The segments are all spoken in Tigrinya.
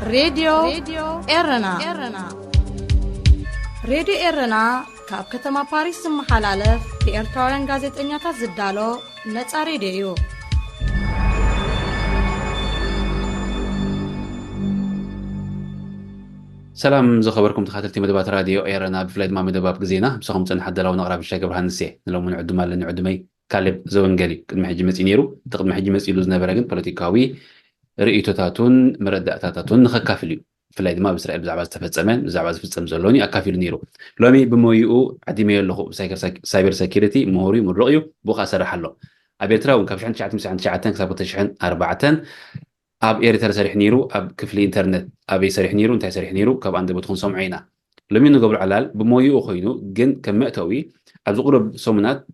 راديو إيرنا راديو إيرنا كاب كتما باريس محلالة في إرتورن غازت إنياتا زدالو نتا راديو سلام زخبركم تخاتلتي مدبات راديو إيرنا بفلايد ما مدباب قزينا بسخم تنحد لو نقرأ بالشاي قبل هالنسيه نلو من عدو مال لنعدمي كالب زوانجالي قد محجي مسينيرو تقد محجي مسيلو زنابراغن بوليتيكاوي رئيتوتاتون مردأتاتاتون نخكافليو فلايد ما بإسرائيل بزعباز تفتزمان بزعباز تفتزم زلوني أكافيل نيرو لومي بمويقو عديمي اللغو سايبر ساكيرتي مهوري من رأيو بوخا سرح الله أبيتراو كابشحن شعاتم ساعن شعاتن كسابو تشحن أربعتن أب إيرتر سريح نيرو أب كفلي إنترنت أبي سريح نيرو أنت سريح نيرو كاب عند بتخون سمعينا لم ينو قبل علال بمويو خينو جن كم مأتوي أبز قرب سمنات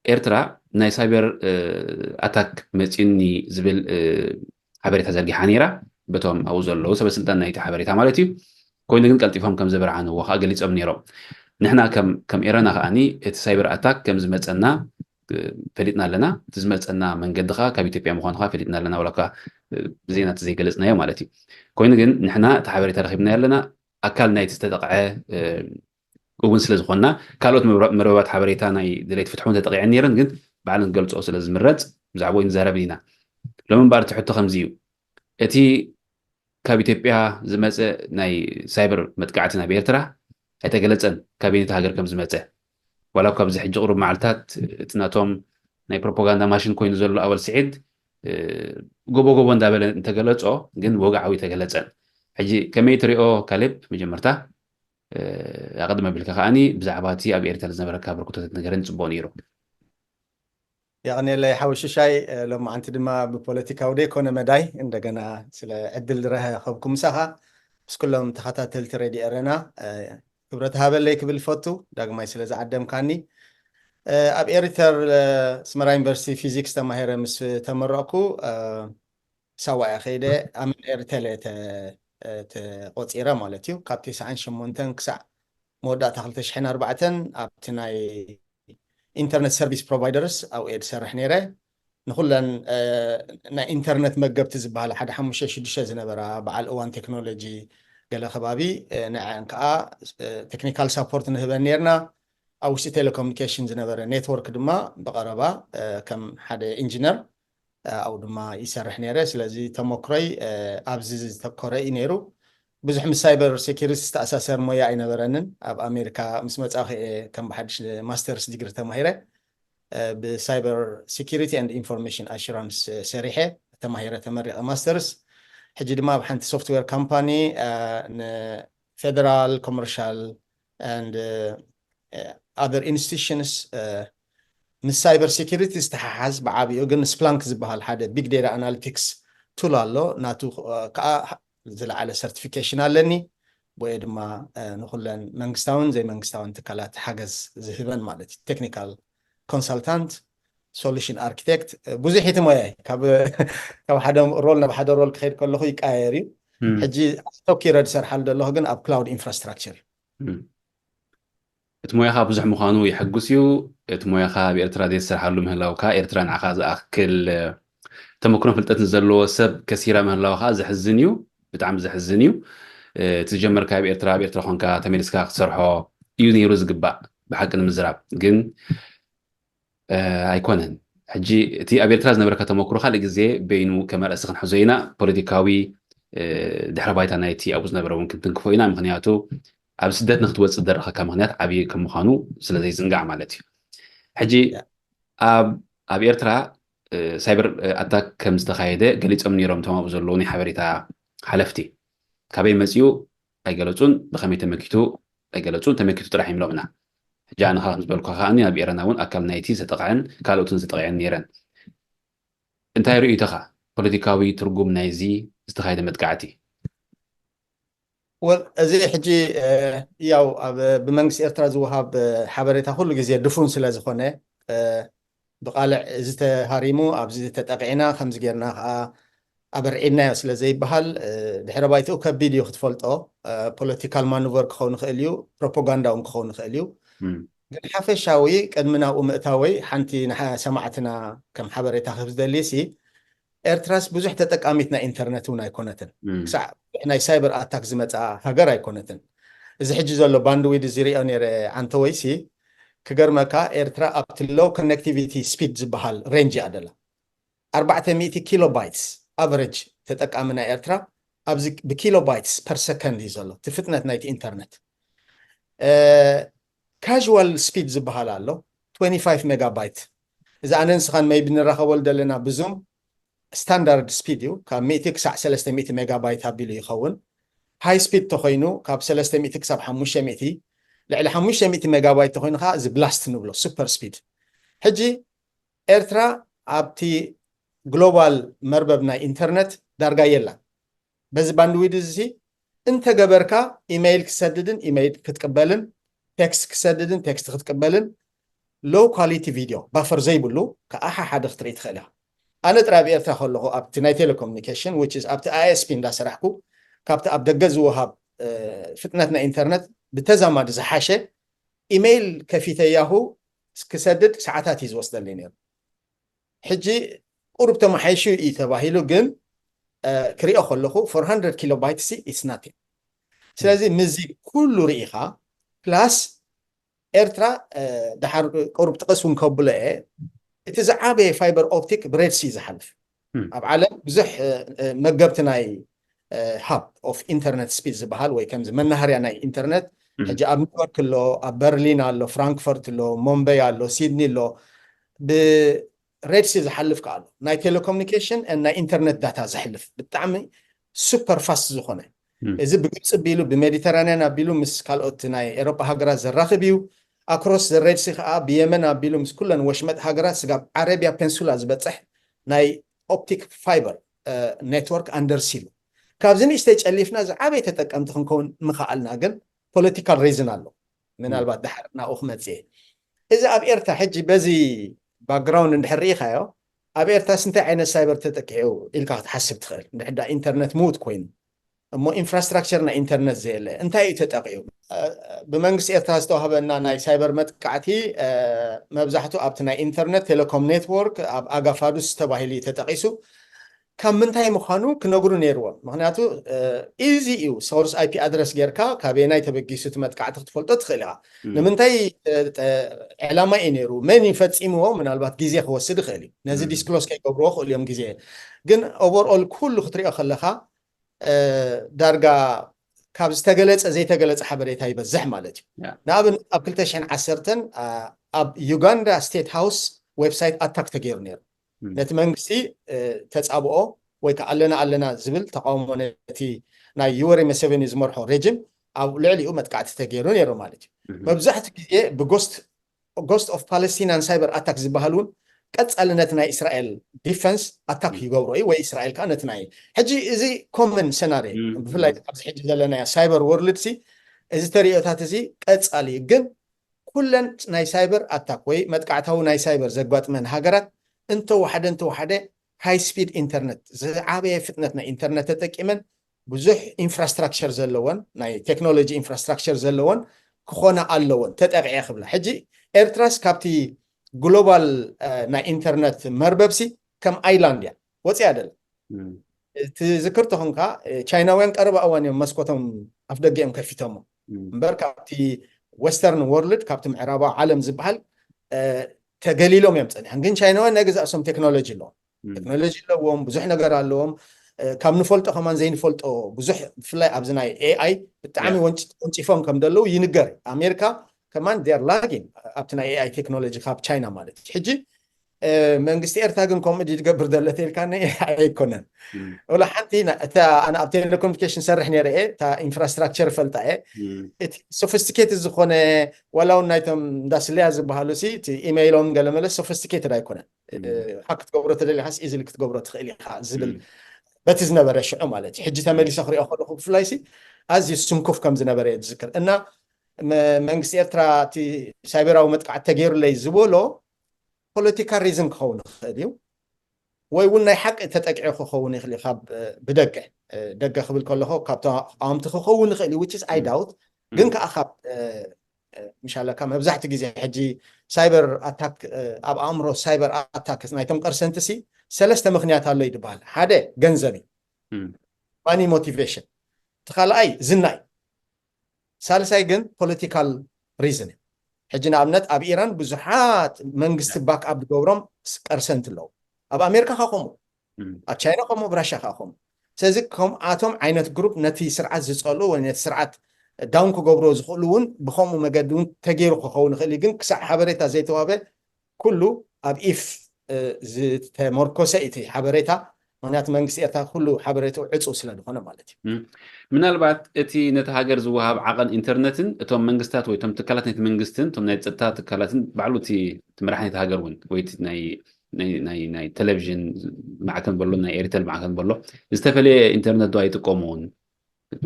إيرترا ناي سايبر أتاك متيني زبل حبريت هزارجي حنيرة بتوم أوزر له سبب سلطان نايت حبريت عملتي كون جن قلت يفهم كم زبر عنه وخاجليت أبنيرو نحنا كم إيران خاني سايبر أتاك كم زمت أنا فلتنا لنا تزمت أنا من قدها كبيتي بيا مخانها فلتنا لنا ولا كا زينة زي جلسنا يوم مالتي كون جن نحنا تحبري ترخيبنا لنا أكل نايت استدقع وبنسلز خنا كالوت مروات حبريتانا دليت فتحون تدقع نيرن جن بعلن قلت أوصل زمرت زعبوين زاربينا لما بارت حطوا خمزيو أتي كبيتي بيا زمت ناي سايبر متقعتنا بيرترا أتجلسن كابينة هاجر كم زمته ولا كابز حج قرب معلتات تناتهم ناي بروباغندا ماشين كوين زلوا أول سعيد جوبو ندابل أنت جلت جن وقع عوي تجلسن حجي كميتري كالب مجمرته أقدم بالكخاني بزعباتي أبي إرتل زنبرك كابر كتوت نجرن تبونيرو يعني اللي يحوش شيء لما أنت دما ببوليتيكا ودي كون مداي عندنا سلا عدل رها خبكم سها بس كلهم تخطات التريدي أرنا خبرتها بالليك بالفوتو داق ما يصير زعدم كاني أبي إرتل سمرا يونيفرسيتي فيزيكس تماهير مس تمرقو سوا أخيده أمن إرتل قطيرة مالتيو كابتي سعن شمونتن كسع مودا تخلتش حين أربعة أبتناي إنترنت سيرفيس بروفايدرز أو إيد سرح نيره نخلن نا إنترنت مجبت زبالة حدا حمش شديش زنبرة بعال أوان تكنولوجي قال خبابي نعم كا تكنيكال سابورت نهبن نيرنا أو سي تيليكومنيكيشن زنبرة نيتورك دما بقربة كم حدا إنجينير أو دما يسرح نيره سلازي تموكري أبزيز تكوري نيرو بزح من سايبر سيكيورتي استأساسر مويا أين برنن أب أمريكا مسمت أخي كم بحدش ماسترز ديجري تماهيره بسايبر سيكيورتي أند إنفورميشن أشورانس سريحة تماهيره تمرق ماسترز حجي دما بحنت سوفت وير كومباني فيدرال كوميرشال أند other institutions من سايبر سيكيورتي استحاز بعابي وقلنا سبلانك زبها الحادة بيج داتا أناليتكس تولالو ناتو زل على certification لني ويد ما نقولن منجستاون زي منجستاون تكالات حجز زهبان مالتي technical consultant solution architect بوزيحيت موياي كاب حدا رولنا بحدا رول خير كله هيك آيري حجي توكير دسر حال ده جن أب cloud infrastructure تمويا خا بزح مخانو يحجسيو تمويا خا بإرترا دي سر حالو مهلاو كا إرتران عخاز أكل تمكنون فلتت نزلو سب كثيرة مهلاو خا زحزنيو بتعم زحزنيو تجمر كا بإرترا خونكا تميلسكا خسرحو يوني روز قبا بحق المزراب جن أيكونن حجي تي أبيرترا زنبركا تمكرو خالق زي بينو كمال أسخن حزينا بوليتيكاوي دحر بايتا نايتي أبو زنبرا ممكن تنكفوينا مخنياتو أب سدات نختوات صدرخا كمخنيات عبي كمخانو سلازي زنقع مالتي حجي أب إرترا سايبر أتاك كم استخايدة قليت أمني رم تمام بزرلوني حبريتا حلفتي كابي مسيو أي قلتون بخمي تمكتو أي قلتون تمكتو ترحيم لغنا جانا خالص بالكو خاني أبي إرناون أكل نايتي ستقعن كالوتون ستقعن نيران انتهي رؤيتها بوليتيكاوي ترقوم نايزي استخايدة متقعتي وزي حجي ياو بمنجس إرترا زوهاب حبريتا كل جزية دفون سلازخونه بقالع زيت هاريمو أب زيت تقعنا خمس جيرنا أبرعنا سلازي بحال دحر بايتو كفيديو خطفلتو political maneuver كخون خيليو propaganda كخون خيليو حفشاوي قد منا ومئتاوي حنتي نحا سمعتنا كم حبريتا خبز دليسي ኤርትራስ ብዙሕ ተጠቃሚትና ኢንተርኔት እውን ኣይኮነትን ክሳዕ ናይ ሳይበር ኣታክ ዝመፃ ሃገር ኣይኮነትን እዚ ሕጂ ዘሎ ባንድዊድ ዝሪኦ ነይረ ዓንተ ወይሲ ክገርመካ ኤርትራ ኣብቲ ሎው ኮኔክቲቪቲ ስፒድ ዝበሃል ሬንጅ እያ ደላ 400 ኪሎ ባይትስ ኣቨሬጅ ተጠቃሚ ናይ ኤርትራ ኣብዚ ብኪሎ ባይትስ ፐር ሰከንድ እዩ ዘሎ እቲ ፍጥነት ናይቲ ኢንተርኔት ካዥዋል ስፒድ ዝበሃል ኣሎ 25 ሜጋባይት እዚ ኣነ ንስኻን መይ ብንራኸበሉ ዘለና ብዙም ስታንዳርድ ስፒድ እዩ ካብ 100 ክሳዕ 300 ሜጋባይት ኣቢሉ ይኸውን ሃይ ስፒድ ተኮይኑ ካብ 300 ክሳብ 500 ልዕሊ 500 ሜጋባይት ተኮይኑ ከዓ እዚ ብላስት ንብሎ ሱፐር ስፒድ ሕጂ ኤርትራ ኣብቲ ግሎባል መርበብ ናይ ኢንተርኔት ዳርጋ የላ በዚ ባንድዊድ እዚ እንተገበርካ ኢሜይል ክሰድድን ኢሜይል ክትቅበልን ቴክስት ክሰድድን ቴክስት ክትቅበልን ሎው ኳሊቲ ቪድዮ ባፈር ዘይብሉ ከኣሓ ሓደ ክትርኢ ትኽእል ኢኻ ኣነ ጥራይ ኣብ ኤርትራ ከለኹ ኣብቲ ናይ ቴሌኮሙኒኬሽን which is ኣብቲ ISP እንዳሰራሕኩ ካብቲ ኣብ ደገ ዝወሃብ ፍጥነት ናይ ኢንተርኔት ብተዛማዲ ዝሓሸ ኢሜይል ከፊተያሁ ክሰድድ ሰዓታት እዩ ዝወስደለይ ነይሩ ሕጂ ቁሩብ ተመሓይሹ እዩ ተባሂሉ ግን ክሪኦ ከለኹ 400 ኪሎ ባይት ሲ ኢትስ ናቲንግ ስለዚ ምዚ ኩሉ ርኢኻ ፕላስ ኤርትራ ድሓር ቁሩብ ጥቕስ እውን ከብሎ እየ እቲ ዝዓበየ ፋይበር ኦፕቲክ ብሬድ ሲ ዝሓልፍ ኣብ ዓለም ብዙሕ መገብቲ ናይ ሃብ ኦፍ ኢንተርኔት ስፒድ ዝበሃል ወይ ከምዚ መናሃርያ ናይ ኢንተርኔት ሕጂ ኣብ ኒውዮርክ ኣሎ ኣብ በርሊን ኣሎ ፍራንክፈርት ኣሎ ሞምቤይ ኣሎ ሲድኒ ኣሎ ብሬድ ሲ ዝሓልፍ ከዓ ኣሎ ናይ ቴሌኮሙኒኬሽን ናይ ኢንተርኔት ዳታ ዝሕልፍ ብጣዕሚ ሱፐር ፋስት ዝኾነ እዚ ብግብፂ ኣቢሉ ብሜዲተራንያን ኣቢሉ ምስ ካልኦት ናይ ኤሮፓ ሃገራት ዘራኽብ እዩ ኣክሮስ ዘሬድ ሲ ከዓ ብየመን ኣቢሉ ምስ ኩለን ወሽመጥ ሃገራት ስጋብ ዓረብያ ፔንሱላ ዝበፅሕ ናይ ኦፕቲክ ፋይበር ኔትወርክ ኣንደርሲሉ ካብዚ ንእሽተይ ጨሊፍና ዝዓበይ ተጠቀምቲ ክንከውን ምኽኣልና ግን ፖለቲካል ሪዝን ኣሎ ምናልባት ድሓር ናብኡ ክመፅእ እዚ ኣብ ኤርትራ ሕጂ በዚ ባክግራውንድ እንድሕር ርኢኻዮ ኣብ ኤርትራ ስንታይ ዓይነት ሳይበር ተጠቂዑ ኢልካ ክትሓስብ ትኽእል እንድሕዳ ኢንተርኔት ምዉት ኮይኑ እሞ ኢንፍራስትራክቸር ናይ ኢንተርኔት ዘየለ እንታይ እዩ ተጠቂዑ ብመንግስቲ ኤርትራ ዝተዋህበና ናይ ሳይበር መጥቃዕቲ መብዛሕትኡ ኣብቲ ናይ ኢንተርኔት ቴሌኮም ኔትወርክ ኣብ ኣጋፋዱስ ተባሂሉ ተጠቂሱ ካብ ምንታይ ምዃኑ ክነግሩ ነይርዎም ምክንያቱ ኢዚ እዩ ሶርስ IP ኣድረስ ጌርካ ካበየናይ ተበጊሱ እቲ መጥቃዕቲ ክትፈልጦ ትኽእል ኢኻ ንምንታይ ዕላማ እዩ ነይሩ መን ይፈፂምዎ ምናልባት ግዜ ክወስድ ይኽእል እዩ ነዚ ዲስክሎስ ከይገብርዎ ክእሉ እዮም ግዜ ግን ኦቨርኦል ኩሉ ክትሪኦ ከለካ ዳርጋ ካብ ዝተገለፀ ዘይተገለፀ ሓበሬታ ይበዝሕ ማለት እዩ ንኣብነት ኣብ 2010 ኣብ ዩጋንዳ ስቴት ሃውስ ዌብሳይት ኣታክ ተገይሩ ነይሩ ነቲ መንግስቲ ተፃብኦ ወይ ከዓ ኣለና ዝብል ተቃውሞ ነቲ ናይ ዩወሪ መሰቨኒ ዝመርሖ ሬጅም ኣብ ልዕሊኡ መጥቃዕቲ ተገይሩ ነይሩ ማለት እዩ መብዛሕትኡ ግዜ ብጎስት ኦፍ ፓለስቲናን ሳይበር ኣታክ ዝበሃል እውን ቀፃልነት ናይ እስራኤል ዲፈንስ ኣታክ ይገብሮ እዩ ወይ እስራኤል ከዓ ነቲ ናይ ሕጂ እዚ ኮመን ሰናሪ ብፍላይ ኣብዚ ሕጂ ዘለና ሳይበር ወርልድ ሲ እዚ ተሪኦታት እዚ ቀፃሊ ግን ኩለን ናይ ሳይበር ኣታክ ወይ መጥቃዕታዊ ናይ ሳይበር ዘጋጥመን ሃገራት እንተወሓደ ሃይ ስፒድ ኢንተርኔት ዝዓበየ ፍጥነት ናይ ኢንተርኔት ተጠቂመን ብዙሕ ኢንፍራስትራክቸር ዘለዎን ናይ ቴክኖሎጂ ኢንፍራስትራክቸር ዘለዎን ክኾና ኣለዎን ተጠቂዐ ክብላ ሕጂ ኤርትራስ ካብቲ ግሎባል ናይ ኢንተርኔት መርበብሲ ከም ኣይላንድ እያ ወፂያ ደላ ትዝክር ተኾንካ ቻይናውያን ቀረባ እዋን እዮም መስኮቶም ኣፍ ደገ እዮም ከፊቶሞ እምበር ካብቲ ዌስተርን ወርልድ ካብቲ ምዕራባዊ ዓለም ዝበሃል ተገሊሎም እዮም ፀኒሖም ግን ቻይናውያን ናይ ገዛእሶም ቴክኖሎጂ ኣለዎም ብዙሕ ነገር ኣለዎም ካብ ንፈልጦ ከማን ዘይንፈልጦ ብዙሕ ብፍላይ ኣብዚ ናይ AI ብጣዕሚ ወንጭፎም ከም ደለው ይንገር ኣሜሪካ ከማን ዴር ላጊን ኣብቲ ናይ AI ቴክኖሎጂ ካብ ቻይና ማለት ሕጂ መንግስቲ ኤርትራ ግን ከምኡ ዝገብር ዘሎ ተልካኒ ኣይኮነን ወላ ሓንቲ እታ ኣነ ኣብ ቴሌኮሙኒኬሽን ሰርሕ ነይረ እየ እታ ኢንፍራስትራክቸር ፈልጣ እየ እቲ ሶፊስቲኬትድ ዝኾነ ዋላው ናይቶም እንዳስለያ ዝበሃሉ ሲ እቲ ኢሜይሎም ገለመለ ሶፊስቲኬትድ ኣይኮነን ሓክ ክትገብሮ ተደሊኻስ ኢዝሊ ክትገብሮ ትኽእል ኢኻ ዝብል በቲ ዝነበረ ሽዑ ማለት እዩ ሕጂ ተመሊሰ ክሪኦ ከለኹ ብፍላይ ሲ ኣዝዩ ስምኩፍ ከም ዝነበረ እየ ዝዝክር እና መንግስቲ ኤርትራ እቲ ሳይበራዊ መጥቃዕቲ ተገይሩለይ ዝበሎ ፖለቲካል ሪዝን ክኸውን ይኽእል እዩ ወይ እውን ናይ ሓቂ ተጠቂዑ ክኸውን ይኽእል እዩ ካብ ብደገ ደገ ክብል ከለኹ ካብቲ ኣዋምቲ ክኸውን ይኽእል እዩ which is I doubt ግን ከዓ ካብ ምሻለካ መብዛሕትኡ ግዜ ሕጂ ሳይበር ኣታክ ኣብ ኣእምሮ ሳይበር ኣታክ ናይቶም ቀርሰንቲ ሲ ሰለስተ ምክንያት ኣሎ ይድባል ሓደ ገንዘብ ማኒ ሞቲቬሽን ተኻልኣይ ዝናይ ሳልሳይ ግን ፖለቲካል ሪዝን ሕጂ ንኣብነት ኣብ ኢራን ብዙሓት መንግስቲ ባክ ኣፕ ዝገብሮም ቀርሰንት ኣለዉ ኣብ ኣሜሪካ ከምኡ ኣብ ቻይና ከምኡ ብራሻ ከምኡ ስለዚ ከምኣቶም ዓይነት ግሩፕ ነቲ ስርዓት ዝፀልኡ ወይ ነቲ ስርዓት ዳውን ክገብሮ ዝኽእሉ እውን ብከምኡ መገዲ እውን ተገይሩ ክኸውን ይኽእል ግን ክሳዕ ሓበሬታ ዘይተዋህበ ኩሉ ኣብ ኢፍ ዝተመርኮሰ እቲ ሓበሬታ ምክንያቱ መንግስቲ ኤርትራ ኩሉ ሓበሬታ ዕፁ ስለ ዝኾነ ማለት እዩ ምናልባት እቲ ነቲ ሃገር ዝወሃብ ዓቐን ኢንተርነትን እቶም መንግስታት ወይ እቶም ትካላት ናይቲ መንግስትን እቶም ናይ ፀጥታ ትካላትን ባዕሉ እቲ መራሒ ናይቲ ሃገር እውን ወይ ናይ ቴሌቭዥን ማዕከን በሎ ናይ ኤርቴል ማዕከን በሎ ዝተፈለየ ኢንተርነት ዶ ኣይጥቀሙን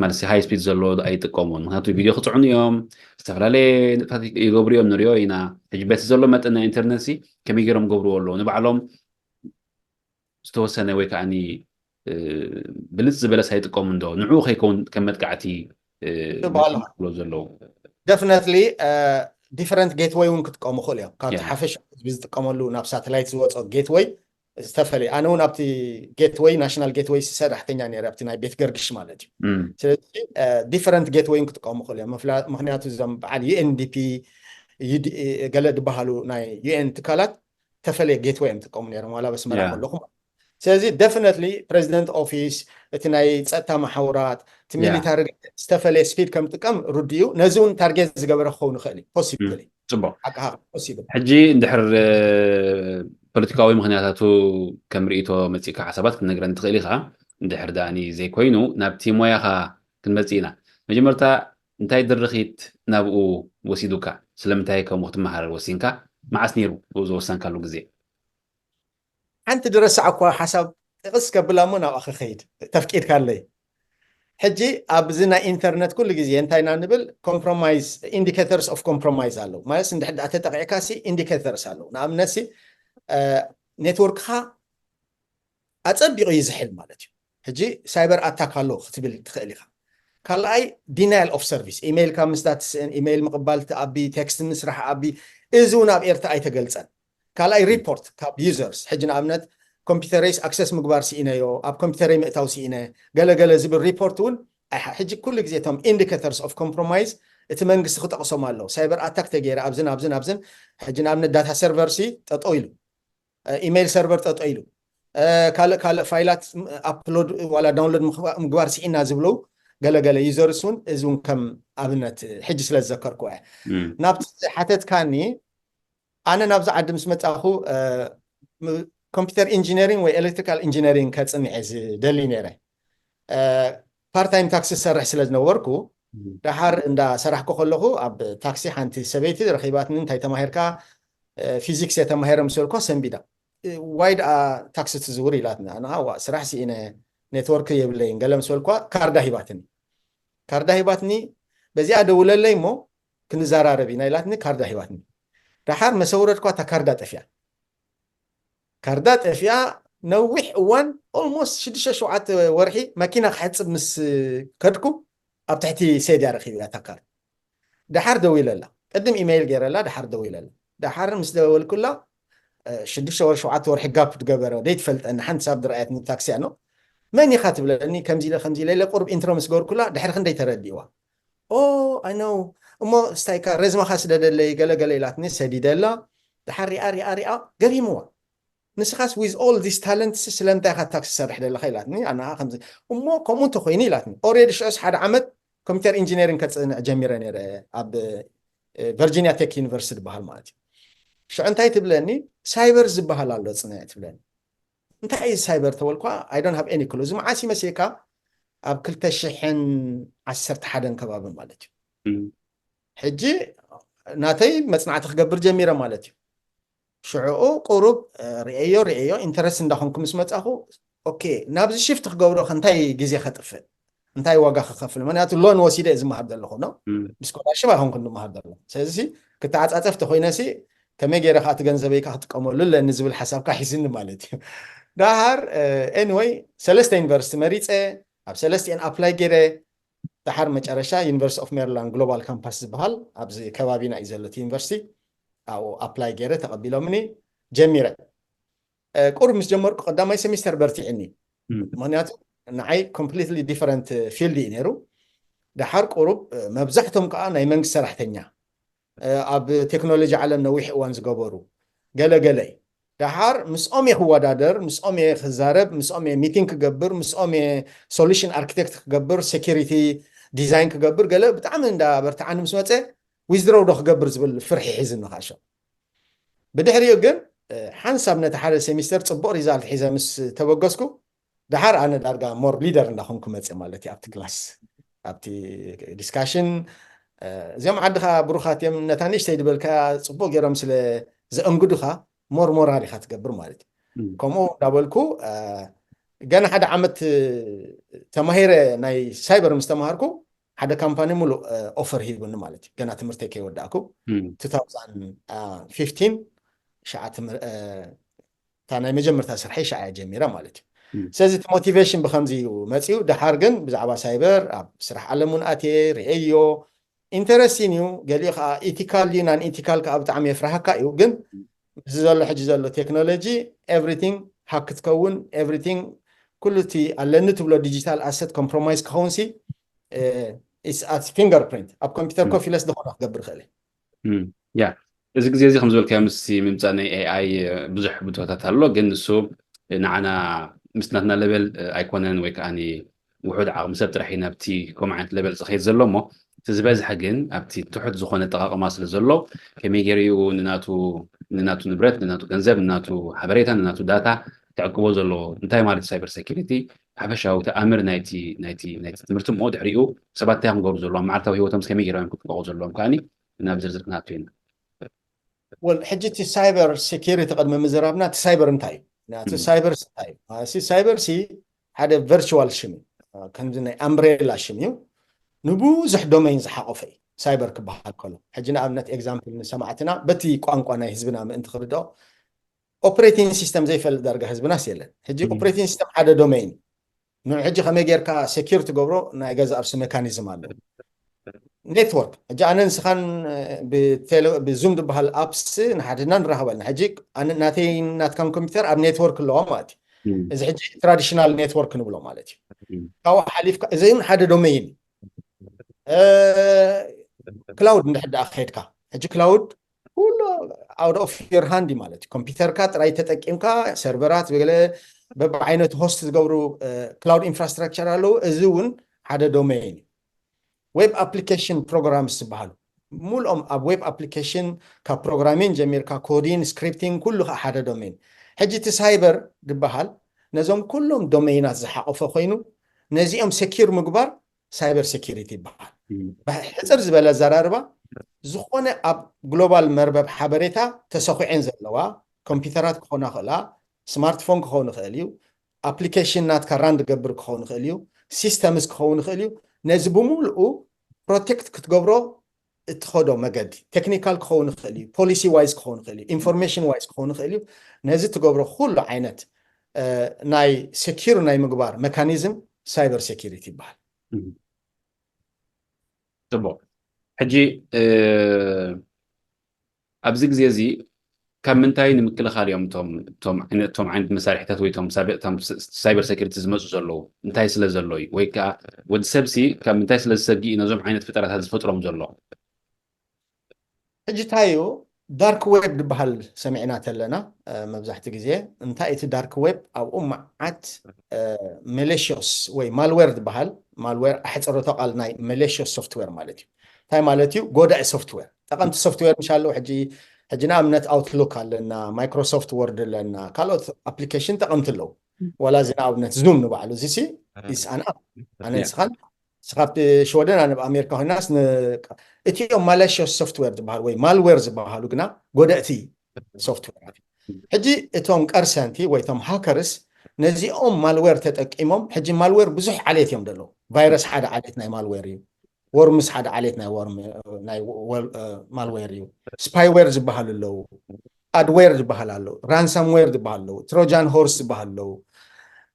ማለት ሃይ ስፒድ ዘሎ ኣይጥቀሙን ምክንያቱ ቪድዮ ክፅዕኑ እዮም ዝተፈላለየ ንጥፈታት ይገብሩ እዮም ንሪኦ ኢና ሕጂ በቲ ዘሎ መጠን ናይ ኢንተርነት ከመይ ገይሮም ገብርዎ ኣለዉ ንባዕሎም ዝተወሰነ ወይ ከዓኒ ብልፅ ዝበለስ ኣይጥቀሙን ዶ ንዕኡ ከይከውን ከም መጥቃዕቲ ዘለዉ ደፍነትሊ ዲፈረንት ጌትወይ እውን ክጥቀሙ ክእሉ እዮም ካብቲ ሓፈሻ ህዝቢ ዝጥቀመሉ ናብ ሳተላይት ዝወፆ ጌትወይ ዝተፈለየ ኣነ እውን ኣብቲ ጌትወይ ናሽናል ጌትወይ ሰራሕተኛ ነይረ ኣብቲ ናይ ቤት ገርግሽ ማለት እዩ ስለዚ ዲፈረንት ጌትወይ ክጥቀሙ ክእሉ እዮም ምክንያቱ እዞም በዓል ዩኤንዲፒ ገለ ዝበሃሉ ናይ ዩኤን ትካላት ተፈለየ ጌትወይ እዮም ዝጥቀሙ ነይሮም ዋላ በስመራ ከለኹ ስለዚ ደፍነትሊ ፕሬዚደንት ኦፊስ እቲ ናይ ፀጥታ ማሕበራት እቲ ሚሊታሪ ዝተፈለየ ስፒድ ከም ጥቀም ሩድዩ ነዚ እውን ታርጌት ዝገበረ ክኸውን ይኽእል እዩ ፖሲብል ፅቡቅ ሕጂ እንድሕር ፖለቲካዊ ምክንያታቱ ከም ርእቶ መፂካ ሓሳባት ክንነግረን ትኽእል ኢኻ እንድሕር ዳኣኒ ዘይኮይኑ ናብቲ ሞያኻ ክንመፅእ ኢና መጀመርታ እንታይ ድርኺት ናብኡ ወሲዱካ ስለምንታይ ከምኡ ክትመሃር ወሲንካ መዓስ ነይሩ ዝወሰንካሉ ግዜ ሓንቲ ድረስዓ እኳ ሓሳብ ጥቕስ ከብላ እሞ ናብኣ ክኸይድ ተፍቂድካ ኣለይ ሕጂ ኣብዚ ናይ ኢንተርነት ኩሉ ግዜ እንታይ ኢና ንብል ኮምፕሮማይዝ ኢንዲኬተርስ ኦፍ ኮምፕሮማይዝ ኣለዉ ማለት እንድሕር ዳ ተጠቂዕካ ኢንዲኬተርስ ኣለዉ ንኣብነት ኔትወርክካ ኣፀቢቑ ይዝሕል ማለት እዩ ሕጂ ሳይበር ኣታክ ኣሎ ክትብል ትኽእል ኢኻ ካልኣይ ዲናይል ኦፍ ሰርቪስ ኢሜይልካ ምስታት ኢሜይል ምቕባል ተኣቢ ቴክስት ምስራሕ ኣቢ እዚ እውን ኣብ ኤርትራ ኣይተገልፀን ካልኣይ ሪፖርት ካብ ዩዘርስ ሕጂ ንኣብነት ኮምፒተረይስ ኣክሰስ ምግባር ሲኢነዮ ኣብ ኮምፒተረይ ምእታው ሲኢነ ገለገለ ዝብል ሪፖርት እውን ሕጂ ኩሉ ግዜ እቶም ኢንዲኬተርስ ኦፍ ኮምፕሮማይዝ እቲ መንግስቲ ክጠቕሶም ኣለዉ ሳይበር ኣታክ ተገይረ ኣብዝን ሕጂ ንኣብነት ዳታ ሰርቨር ጠጠው ኢሉ ኢሜይል ሰርቨር ጠጠው ኢሉ ካልእ ፋይላት ኣፕሎድ ዋላ ዳውንሎድ ምግባር ሲኢና ዝብለው ገለገለ ዩዘርስ እውን እዚ እውን ከም ኣብነት ሕጂ ስለ ዝዘከርኩ ናብቲ ሓተትካኒ ኣነ ናብዚ ዓዲ ምስ መፃኹ ኮምፒተር ኢንጂነሪንግ ወይ ኤሌክትሪካል ኢንጂነሪንግ ከፅንዐ ዝደሊ ነይረ ፓርታይም ታክሲ ዝሰርሕ ስለ ዝነበርኩ ድሓር እንዳሰራሕኩ ከለኹ ኣብ ታክሲ ሓንቲ ሰበይቲ ረኺባትኒ እንታይ ተማሂርካ ፊዚክስ የተማሂረ ምስልኳ ሰንቢዳ ዋይ ደኣ ታክሲ ትዝውር ኢላትና ኣነ ስራሕ ሲኢነ ኔትወርክ የብለይን ገለ ምስልኳ ካርዳ ሂባትኒ በዚኣ ደውለለይ እሞ ክንዘራረብ ኢና ኢላትኒ ካርዳ ሂባትኒ ድሓር መሰውረድኳ እታ ካርዳ ጠፊያ ነዊሕ እዋን ኦልሞስት 6-7 ወርሒ መኪና ክሕፅብ ምስ ከድኩ ኣብ ትሕቲ ሰድያ ረኺብ እያ እታ ካርድ ድሓር ደው ኢለላ ቅድም ኢሜይል ገይረላ ድሓር ደው ኢለላ ድሓር ምስ ደወልኩላ 6-7 ወርሒ ጋፕ ትገበረ ደይትፈልጠኒ ሓንቲ ሳብ ድረኣያትኒ ታክሲ ኣኖ መን ኢኻ ትብለኒ ከምዚ ኢለ ቁርብ ኢንትሮ ምስ ገበርኩላ ድሕሪ ክንደይ ተረዲእዋ ኣይ ኖው እሞ ስታይካ ረዝመኻ ስለደለይ ገለገለ ኢላትኒ ሰዲደላ ድሓር ሪኣ ገሪምዋ ንስኻስ ዊዝ ኦል ዚስ ታለንትስ ስለምንታይ ኢኻ ታክሲ ዝሰርሕ ዘለካ ኢላትኒ ኣነ ከምዚ እሞ ከምኡ እንተኮይኑ ኢላትኒ ኦልሬዲ ሽዑስ ሓደ ዓመት ኮምፒተር ኢንጂነሪንግ ከፅንዕ ጀሚረ ነይረ ኣብ ቨርጂኒያ ቴክ ዩኒቨርሲቲ ዝበሃል ማለት እዩ ሽዑ እንታይ ትብለኒ ሳይበር ዝበሃል ኣሎ ፅንዕ ትብለኒ እንታይ እዩ ሳይበር ተበልኳ ኣይ ዶንት ሃቭ ኤኒ ክሉ እዚ መዓስ ይመስለካ ኣብ 2011 ከባቢ ማለት እዩ ሕጂ ናተይ መፅናዕቲ ክገብር ጀሚረ ማለት እዩ ሽዑኡ ቁሩብ ርአዮ ኢንተረስት እንዳኾንኩ ምስ መፃኹ ኦኬ ናብዚ ሽፍት ክገብሮ እንታይ ግዜ ከጥፍእ እንታይ ዋጋ ክኸፍል ምክንያቱ ሎን ወሲደ እዩ ዝመሃር ዘለኹ ኖ ብስኮላርሽፕ ኣይኮንኩን ዝመሃር ዘለኹ ስለዚ ክትዓፃፀፍ ተኮይነሲ ከመይ ገይረካ እቲ ገንዘበይካ ክትጥቀመሉ ለኒ ዝብል ሓሳብካ ሒዝኒ ማለት እዩ ድሓር ኤኒዌይ 3 ዩኒቨርሲቲ መሪፀ ኣብ 3 ኣፕላይ ገይረ ድሓር መጨረሻ ዩኒቨርሲቲ ኦፍ ሜሪላንድ ግሎባል ካምፓስ ዝበሃል ኣብዚ ከባቢና እዩ ዘሎ ዩኒቨርሲቲ ኣብኡ ኣፕላይ ገይረ ተቐቢሎምኒ ጀሚረ قرب مس جمرك قدامي سمستر برتعني مهنيات نعي completely different field نيرو دحر قرب مبزحتهم كأ ناي منك سرحتنيا أب تكنولوجيا عالم نويح وانز جبرو جلا دحر مس أمي هو دادر مس أمي خزارب مس أمي ميتينج كجبر مس أمي solution architect كجبر security design كجبر جلا بتعمل دا برتعاني مس متى ويزدرو دخ جبر زبل فرحي حزن نخاشة بدحريو جن حنسب نتحرر سيمستر تصبر ريزالت حيزة مس توقسكو دحر أنا دارجا مور ليدر نخونكم متى مالتي أبتي كلاس أبتي ديسكاشن زي ما عندها بروخات يم نتانيش تيد بالكا صبو جرام سل زأنجدها مور هاري خات قبر مالتي كمو دابلكو جانا حدا عمت تماهير ناي سايبر مستمهاركو حدا كامباني مولو اوفر هي بن مالتي جانا تمرتكي وداكو 2015 شعات تانا مجمر تسرحي شعا جميرة مالتي سازت موتيفيشن بخمزي ومتيو دحارجن بزعبا سايبر سرح علمون اتي ريئيو انترستينيو قال لي ايتيكال لينا ايتيكال كابت عم يفرحك ايو جن زلو حجي زلو تكنولوجي everything حق تكون everything كله تي على تبلو ديجيتال اسيت كومبرومايز كونسي is at fingerprint اب كمبيوتر كوفي لس دخل قبر خلي يا إذا زي خمس بال كامس ممتعني AI بزح بتوتات هلو جن سو نعنا مسنتنا ليفل ايكونن ويك اني وحود عقم سبت رحينا بتي كوم عند ليفل صخيت زلومو تزباز حقن ابتي تحت زخونه تقاقم اصل زلو كميجريو نناتو نبرت نناتو گنزب نناتو حبريتا نناتو داتا تعقبو زلو انتاي مالت سايبر سيكيورتي حبشاو تامر نايتي تمرتم مود حريو سبات تاهم غور زلو معرتو هيوتم كميجريو كنت بقول زلو كاني نابزرزر ناتوين والحجتي سايبر سيكيورتي قد مزرابنا سايبر انتاي ناتو سايبر سايب سي سايبر سي هذا فيرتشوال شمي كان زي امبريلا شميو نبوزح دومين زحقفي سايبر كبحال كله حجنا ابنت اكزامبل سمعتنا بتي قانقنا حزبنا ما انت خردو اوبريتنج سيستم زي فل درجه حزبنا سيلن حجي اوبريتنج سيستم حدا دومين نو حجي خمي غيركا سيكيورتي غبرو نا غاز ارس ميكانيزم الله نتورك حجي انا نسخن بزوم بحال ابس نحدنا نرهبلنا حجي انا ناتي ناتكم كمبيوتر اب نتورك لو مالتي اذا حجي تراديشنال نتورك نبلو مالتي او حليف زين حدا دومين كلاود نحد اخيدكا حجي كلاود كله اوت اوف يور هاندي مالتي كمبيوتر كات راي تطقيمكا سيرفرات بغله ببعينت هوست تغبرو كلاود انفراستراكشر الو ازون حدا دومين ويب ابليكيشن بروجرامز بحالو مولهم اب ويب ابليكيشن كبروجرامين جميل ككودين سكريبتين كله حدا دومين حجي تسايبر دبحال نزوم كلهم دومينات زحقفه خوينو نزيهم سكيور مغبار سايبر سيكيورتي بحال بحصر زباله زراربا زخونه اب جلوبال مربب حبريتا تسخعين زلوا كمبيوترات كخونا خلا سمارت فون كخون خليو ابليكيشنات كراند قبر كخون خليو سيستمز كخون خليو نزبمولو بروتكت كتغبرو تخدو مقد تكنيكال كخون خليو بوليسي وايز كخون خليو انفورميشن وايز كخون خليو نزي تغبرو كل عينت ناي سكيور ناي مغبار ميكانيزم سايبر سيكيورتي بحال طبعا حجي ابزي زي كم من تاين مكل خاليهم توم عند مسارحتات ويتهم سابقتهم سايبر سيكيورتي زمزو زلو انتاي سلا زلوي ويكا ود سبسي كم من تاي سلا سقي نزوم عينت فترات هذا فترهم زلو حجي تايو دارك ويب بحال سمعنات لنا مبزحت غزي انتاي دارك ويب او عت ماليشيوس وي مالوير بحال مالوير احصرو تقال ناي ماليشيوس سوفتوير مالتي تاي مالتيو غودا سوفتوير تقمت سوفتوير ان شاء الله حجينا امنت اوتلوك لنا مايكروسوفت وورد لنا كالوت ابليكيشن تقمت له ولا زين ابنت زوم نبعلو زيسي اس انا سخبت شودن انا بامريكا هناس اتيو ماليشيوس سوفتوير بحال وي مالويرز بحالو غنا غوداتي سوفتوير حجي اتوم قرسانتي ويتم هاكرز نزيهم مالوير تطقيمهم حجي مالوير بزح عليتهم دلو فيروس حدا عليتنا مالوير ورمس حدا عليتنا ورم ناي مالوير سباي ويرز بحالو ادوير بحالو رانسام وير بحالو تروجان هورس بحالو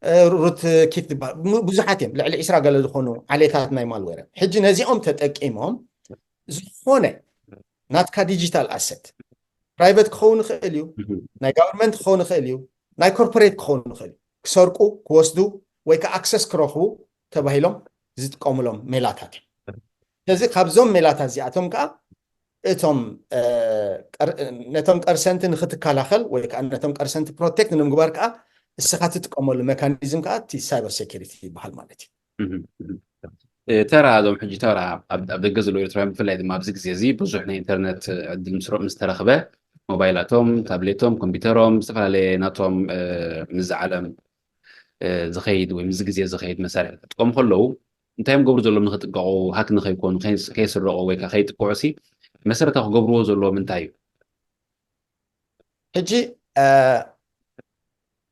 روت كيت بزحاتهم لعل 10 قال دخونو عليتات ناي مالوير حجي نزيهم تطقيمهم زخونه ناتكا ديجيتال اسيت برايفت كون خليو ناي غفرمنت كون خليو ናይ ኮርፖሬት ክኾኑ ንኽእል ክሰርቁ ክወስዱ ወይ ከዓ ኣክሰስ ክረኽቡ ተባሂሎም ዝጥቀሙሎም ሜላታት እዮም ስለዚ ካብዞም ሜላታት እዚኣቶም ከዓ እቶም ነቶም ቀርሰንቲ ንኽትከላኸል ወይ ከዓ ነቶም ቀርሰንቲ ፕሮቴክት ንምግባር ከዓ እስኻ ትጥቀመሉ ሜካኒዝም ከዓ እቲ ሳይበር ሴኪሪቲ ይበሃል ማለት እዩ ተራ እዞም ሕጂ ተራ ኣብ ደገ ዘሎ ኤርትራውያን ብፍላይ ድማ ኣብዚ ግዜ እዚ ብዙሕ ናይ ኢንተርኔት ዕድል ምስ ተረኽበ ሞባይላቶም ታብሌቶም ኮምፒውተሮም ዝተፈላለየ ናቶም ምዝ ዓለም ዝኸይድ ወይ ምዝ ግዜ ዝኸይድ መሳርሒ ክጥቀሙ ከለዉ እንታይም ገብሩ ዘሎም ንኽጥቀቑ ሃክ ንኸይኮኑ ከይስረቑ ወይ ከዓ ከይጥቅዑሲ መሰረታዊ ክገብርዎ ዘለዎ ምንታይ እዩ ሕጂ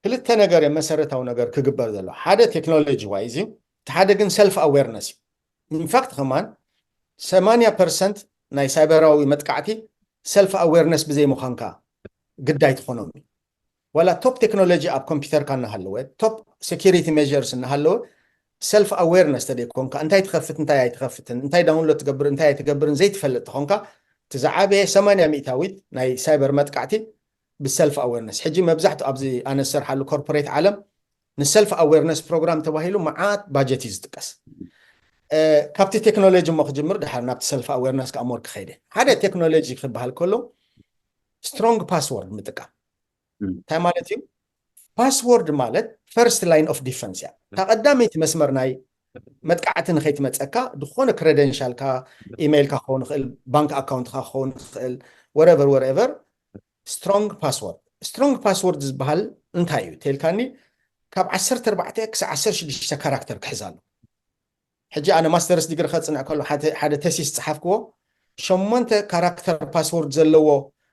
ክልተ ነገር መሰረታዊ ነገር ክግበር ዘሎ ሓደ ቴክኖሎጂ ዋይዝ እዩ እቲ ሓደ ግን ሰልፍ ኣዌርነስ እዩ ኢንፋክት ከማን 80% ናይ ሳይበራዊ መጥቃዕቲ ሰልፍ ኣዌርነስ ብዘይ ምዃንካ ግዳይ ትኾኖም እዩ ወላ ቶፕ ቴክኖሎጂ ኣብ ኮምፒውተርካ እናሃለወ ቶፕ ሴኪሪቲ ሜዠርስ እናሃለወ ሰልፍ ኣዌርነስ ተደይኮንካ እንታይ ትኸፍት እንታይ ኣይትኸፍትን እንታይ ዳውንሎድ ትገብር እንታይ ኣይትገብርን ዘይትፈልጥ ትኾንካ እቲ ዝዓበየ 80 ሚእታዊት ናይ ሳይበር መጥቃዕቲ ብሰልፍ ኣዌርነስ ሕጂ መብዛሕትኡ ኣብዚ ኣነ ዝሰርሓሉ ኮርፖሬት ዓለም ንሰልፍ ኣዌርነስ ፕሮግራም ተባሂሉ መዓት ባጀት እዩ ዝጥቀስ ካብቲ ቴክኖሎጂ እሞ ክጅምር ድሓር ናብቲ ሰልፍ ኣዌርነስ ከዓ ሞር ክኸይደ ሓደ ቴክኖሎጂ ክበሃል ከሎ ስትሮንግ ፓስወርድ ምጥቃም እንታይ ማለት እዩ ፓስወርድ ማለት ፈርስት ላይን ኦፍ ዲፈንስ እያ እታ ቀዳመይቲ መስመር ናይ መጥቃዕቲ ንኸይትመፀካ ድኾነ ክሬደንሻልካ ኢሜይልካ ክኸውን ይኽእል ባንክ ኣካውንትካ ክኸውን ይኽእል ወረቨር ስትሮንግ ፓስወርድ ዝበሃል እንታይ እዩ ተልካኒ ካብ 14 ክሳብ 16 ካራክተር ክሕዛሉ ሕጂ ኣነ ማስተርስ ዲግሪ ከፅንዕ ከሎ ሓደ ተሲስ ፀሓፍክዎ 8 ካራክተር ፓስወርድ ዘለዎ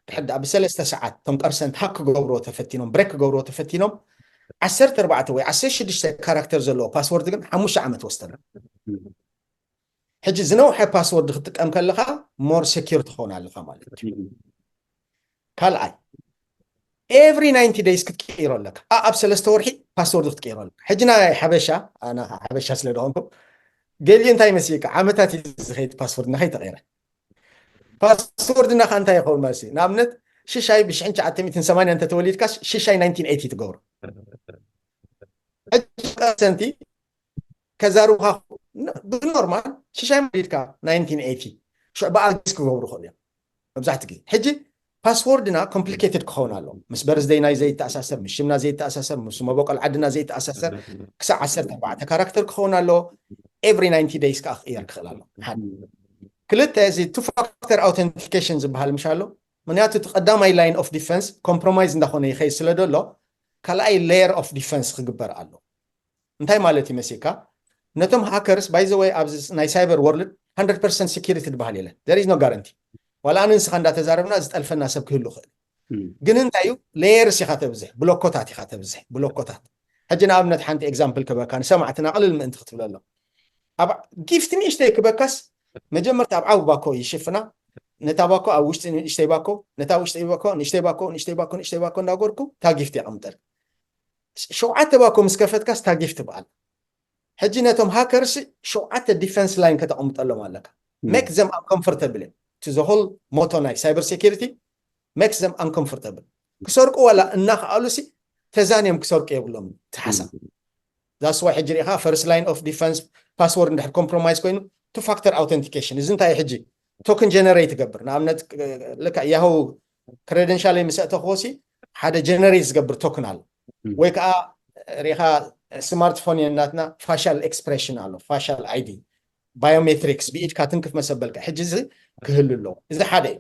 ድሕዳ ብ3 ሰዓት ቶም ቀርሰንት ሃክ ክገብርዎ ተፈቲኖም ብሬክ ክገብርዎ ተፈቲኖም 14 ወይ 16 ካራክተር ዘለዎ ፓስወርድ ግን 5 ዓመት ወሰደ ሕጂ ዝነውሐ ፓስወርድ ክትጥቀም ከለኻ ሞር ሴኪር ትኾን ኣለኻ ማለት እዩ ካልኣይ ኤቭሪ 90 days ክትቀይሮ ኣለካ ኣብ 3 ወርሒ ፓስወርድ ክትቀይሮ ኣለካ ሕጂ ናይ ሓበሻ ኣነ ሓበሻ ስለ ደኾንኩ ገሊኡ እንታይ መስሊካ ዓመታት ዝኸይድ ፓስወርድ ናኸይተቐይረ ፓስወርድ ናኻ እንታይ ይኸውን ማለት እዩ ንኣብነት ሽሻይ ብ1980 እንተተወሊድካስ ሽሻይ 1980 ትገብሮ ሕጂ ከዛሩኻ ብኖርማል ሽሻይ ወሊድካ 1980 ሽዑ በኣግስ ክገብሩ ክእሉ እዮም መብዛሕትኡ ግዜ ሕጂ ፓስወርድና ኮምፕሊኬትድ ክኸውን ኣሎ ምስ በርዝደይና ዘይተኣሳሰር ምስ ሽምና ዘይተኣሳሰር ምስ መቦቀል ዓድና ዘይተኣሳሰር ክሳብ 14 ካራክተር ክኸውን ኣሎ ኤቭሪ 90 days ከዓ ክቅየር ክኽእል ኣሎ ክልተ እዚ ቱ ፋክተር ኣውተንቲኬሽን ዝበሃል ምሻ ኣሎ ምክንያቱ እቲ ቀዳማይ ላይን ኦፍ ዲፈንስ ኮምፕሮማይዝ እንዳኾነ ይኸይድ ስለ ደሎ ካልኣይ ሌየር ኦፍ ዲፈንስ ክግበር ኣሎ እንታይ ማለት እዩ መሲካ ነቶም ሃከርስ ባይ ዘ ወይ ኣብዚ ናይ ሳይበር ወርልድ 100% ሴኪሪቲ ዝበሃል የለን there is no guarantee ዋላ ኣነ ንስኻ እንዳተዛረብና ዝጠልፈና ሰብ ክህሉ ክእል ግን እንታይ እዩ ሌየርስ ኢኻ ተብዝሕ ብሎኮታት ኢኻ ተብዝሕ ብሎኮታት ሕጂ ንኣብነት ሓንቲ ኤግዛምፕል ክበካ ንሰማዕትና ቅልል ምእንቲ ክትብለሎ ኣብ ጊፍት ንእሽተይ ክበካስ መጀመርታ ኣብ ዓብ ባኮ ይሽፍና ነታ ባኮ ኣብ ውሽጢ ንእሽተይ ባኮ ነታ ውሽጢ ባኮ ንእሽተይ ባኮ ንእሽተይ ባኮ ንእሽተይ ባኮ እንዳጎርኩ ታ ጊፍት ይቕምጠል 7 ባኮ ምስ ከፈትካስ ታ ጊፍት በዓል ሕጂ ነቶም ሃከርስ 7 ዲፈንስ ላይን ከተቐምጠሎም ኣለካ ሜክ ዘም አንኮምፎርተብል to the whole motto ናይ cyber security makes them uncomfortable ክሰርቁ ዋላ እናኽኣሉሲ ተዛንዮም ክሰርቁ የብሎም ትሓሳብ that's why ሕጂ ሪኢኻ first line of defense password እንድሕር compromise ኮይኑ two factor authentication እዚ እንታይ ሕጂ ቶክን ጀነሬት ይገብር ንኣብነት ልካ ያሁ ክሬደንሻል ምስእተ ክወሲ ሓደ ጀነሬት ዝገብር ቶክን ኣሎ ወይ ከዓ ሪኢኻ ስማርትፎን የናትና ፋሻል ኤክስፕሬሽን ኣሎ ፋሻል አይዲ ባዮሜትሪክስ ብኢድካ ትንክፍ መሰበልካ ሕጂ እዚ ክህሉ ኣለዎ እዚ ሓደ እዩ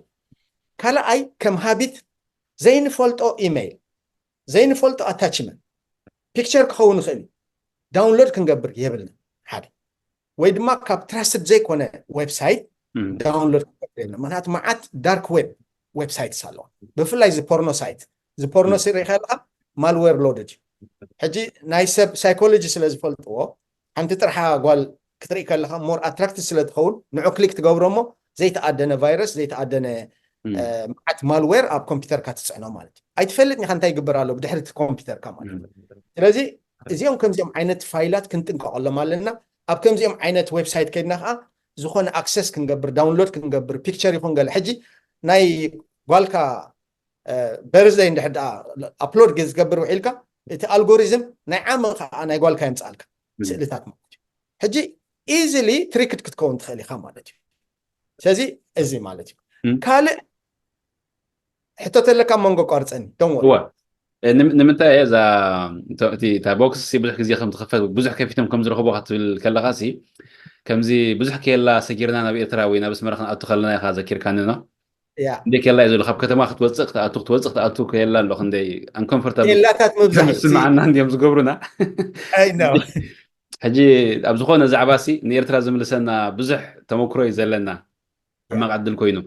ካልኣይ ከም ሃቢት ዘይንፈልጦ ኢሜይል ዘይንፈልጦ ኣታችመንት ፒክቸር ክኸውን ይኽእል ዳውንሎድ ክንገብር የብልና ሓደ ወይ ድማ ካብ ትራስትድ ዘይኮነ ዌብሳይት ዳውንሎድ ክንገብር የብልና ምክንያቱ መዓት ዳርክ ዌብሳይትስ ኣለዋ ብፍላይ ዚ ፖርኖ ሳይት ሪኢኻ ኣለካ ማልዌር ሎድድ ሕጂ ናይ ሰብ ሳይኮሎጂ ስለ ዝፈልጥዎ ሓንቲ ጥርሓ ጓል ክትርኢ ከለካ ሞር ኣትራክቲቭ ስለ ትኸውን ንዑ ክሊክ ትገብሮ እሞ ዘይተኣደነ ቫይረስ ዘይተኣደነ መዓት ማልዌር ኣብ ኮምፒውተርካ ትፅዕኖ ማለት እዩ ኣይትፈልጥኒ ካ እንታይ ይግበር ኣሎ ብድሕሪ እቲ ኮምፒውተርካ ማለት እዩ ስለዚ እዚኦም ከምዚኦም ዓይነት ፋይላት ክንጥንቀቐሎም ኣለና ኣብ ከምዚኦም ዓይነት ዌብሳይት ከይድና ከዓ ዝኾነ ኣክሰስ ክንገብር ዳውንሎድ ክንገብር ፒክቸር ይኹን ገለ ሕጂ ናይ ጓልካ በርዝደይ እንድሕዳ ኣፕሎድ ገዝ ዝገብር ውዒልካ እቲ ኣልጎሪዝም ናይ ዓመኻ ናይ ጓልካ የምፅኣልካ ስእልታት ማለት እዩ ሕጂ ኢዝሊ ትሪክድ ክትከውን ትኽእል ኢኻ ማለት እዩ ስለዚ እዚ ማለት እዩ ካልእ ሕቶት ኣለካ መንጎ ቋርፀኒ ደንወ ንምንታይ እዛ እታ ቦክስ ብዙሕ ግዜ ከም ትኽፈት ብዙሕ ከፊቶም ከም ዝረኽቦ ክትብል ከለኻ ሲ ከምዚ ብዙሕ ከየላ ሰጊርና ናብ ኤርትራ ወይ ናብ ኣስመራ ክንኣቱ ከለና ኢኻ ዘኪርካኒ ኖ እንደይ ከየላ እዩ ዘሎ ካብ ከተማ ክትወፅእ ክትኣቱ ከየላ ኣሎ ክንደይ ኣንኮምፎርታብል የላታት መብዛሕትኡ ስማዓና እንዲኦም ዝገብሩና ሕጂ ኣብ ዝኾነ ዛዕባ ሲ ንኤርትራ ዝምልሰና ብዙሕ ተመክሮ እዩ ዘለና ሕማቕ ዕድል ኮይኑ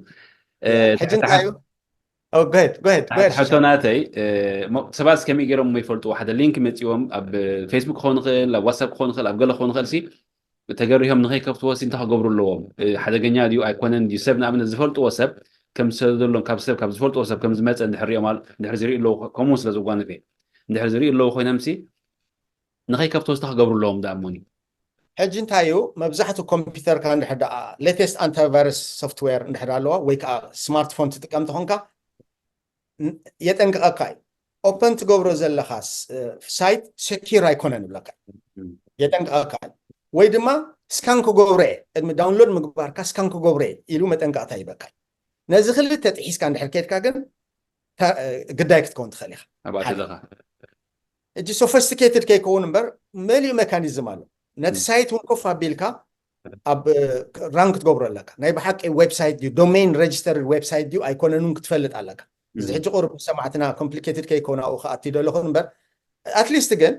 ሕጂ እንታይ እዩ حتوناتي سباس كم يجرم ما يفلتوا واحد اللينك متيوم أب فيسبوك خون خل أب واتساب خون خل أب قال خون خل سي تجريهم نهاية كفتوا واسين تها قبر اللوم حدا جنيا ديو أيقونن ديو سبنا من الزفلت واتساب كم سدلهم كاب سب كاب زفلت واتساب كم زمات عند حرية مال عند حرزري اللو كموس لزوجان فيه عند حرزري اللو خوي نمسي نهاية كفتوا تها قبر اللوم ده أموني ሕጂ እንታይ እዩ መብዛሕትኡ ኮምፒተር ካ እንድሕዳ ሌተስት አንታይቫይረስ ሶፍትዌር እንድሕዳ ኣለዋ ወይ ከዓ ስማርትፎን ትጥቀም ትኾንካ የጠንቅቐካ እዩ ኦፕን ትገብሮ ዘለኻ ሳይት ሴኪር ኣይኮነን ይብለካ የጠንቅቐካ ወይ ድማ ስካን ክገብሮ እየ ቅድሚ ዳውንሎድ ምግባርካ ስካን ክገብሮ እየ ኢሉ መጠንቀቕታ ይበካ ነዚ ክልተ ጥሒስካ እንድሕር ከድካ ግን ግዳይ ክትከውን ትኽእል ኢኻ እጂ ሶፊስቲኬትድ ከይከውን እምበር መሊኡ ሜካኒዝም ኣሎ ነቲ ሳይት እውን ኮፍ ኣቢልካ ኣብ ራንክ ትገብሮ ኣለካ ናይ ብሓቂ ዌብሳይት ድዩ ዶሜን ሬጅስተርድ ዌብሳይት ድዩ ኣይኮነኑን ክትፈልጥ ኣለካ እዚ ሕጂ ቁርብ ሰማዕትና ኮምፕሊኬትድ ከይኮነ ኣብኡ ከኣትዩ ደለኹን እምበር ኣትሊስት ግን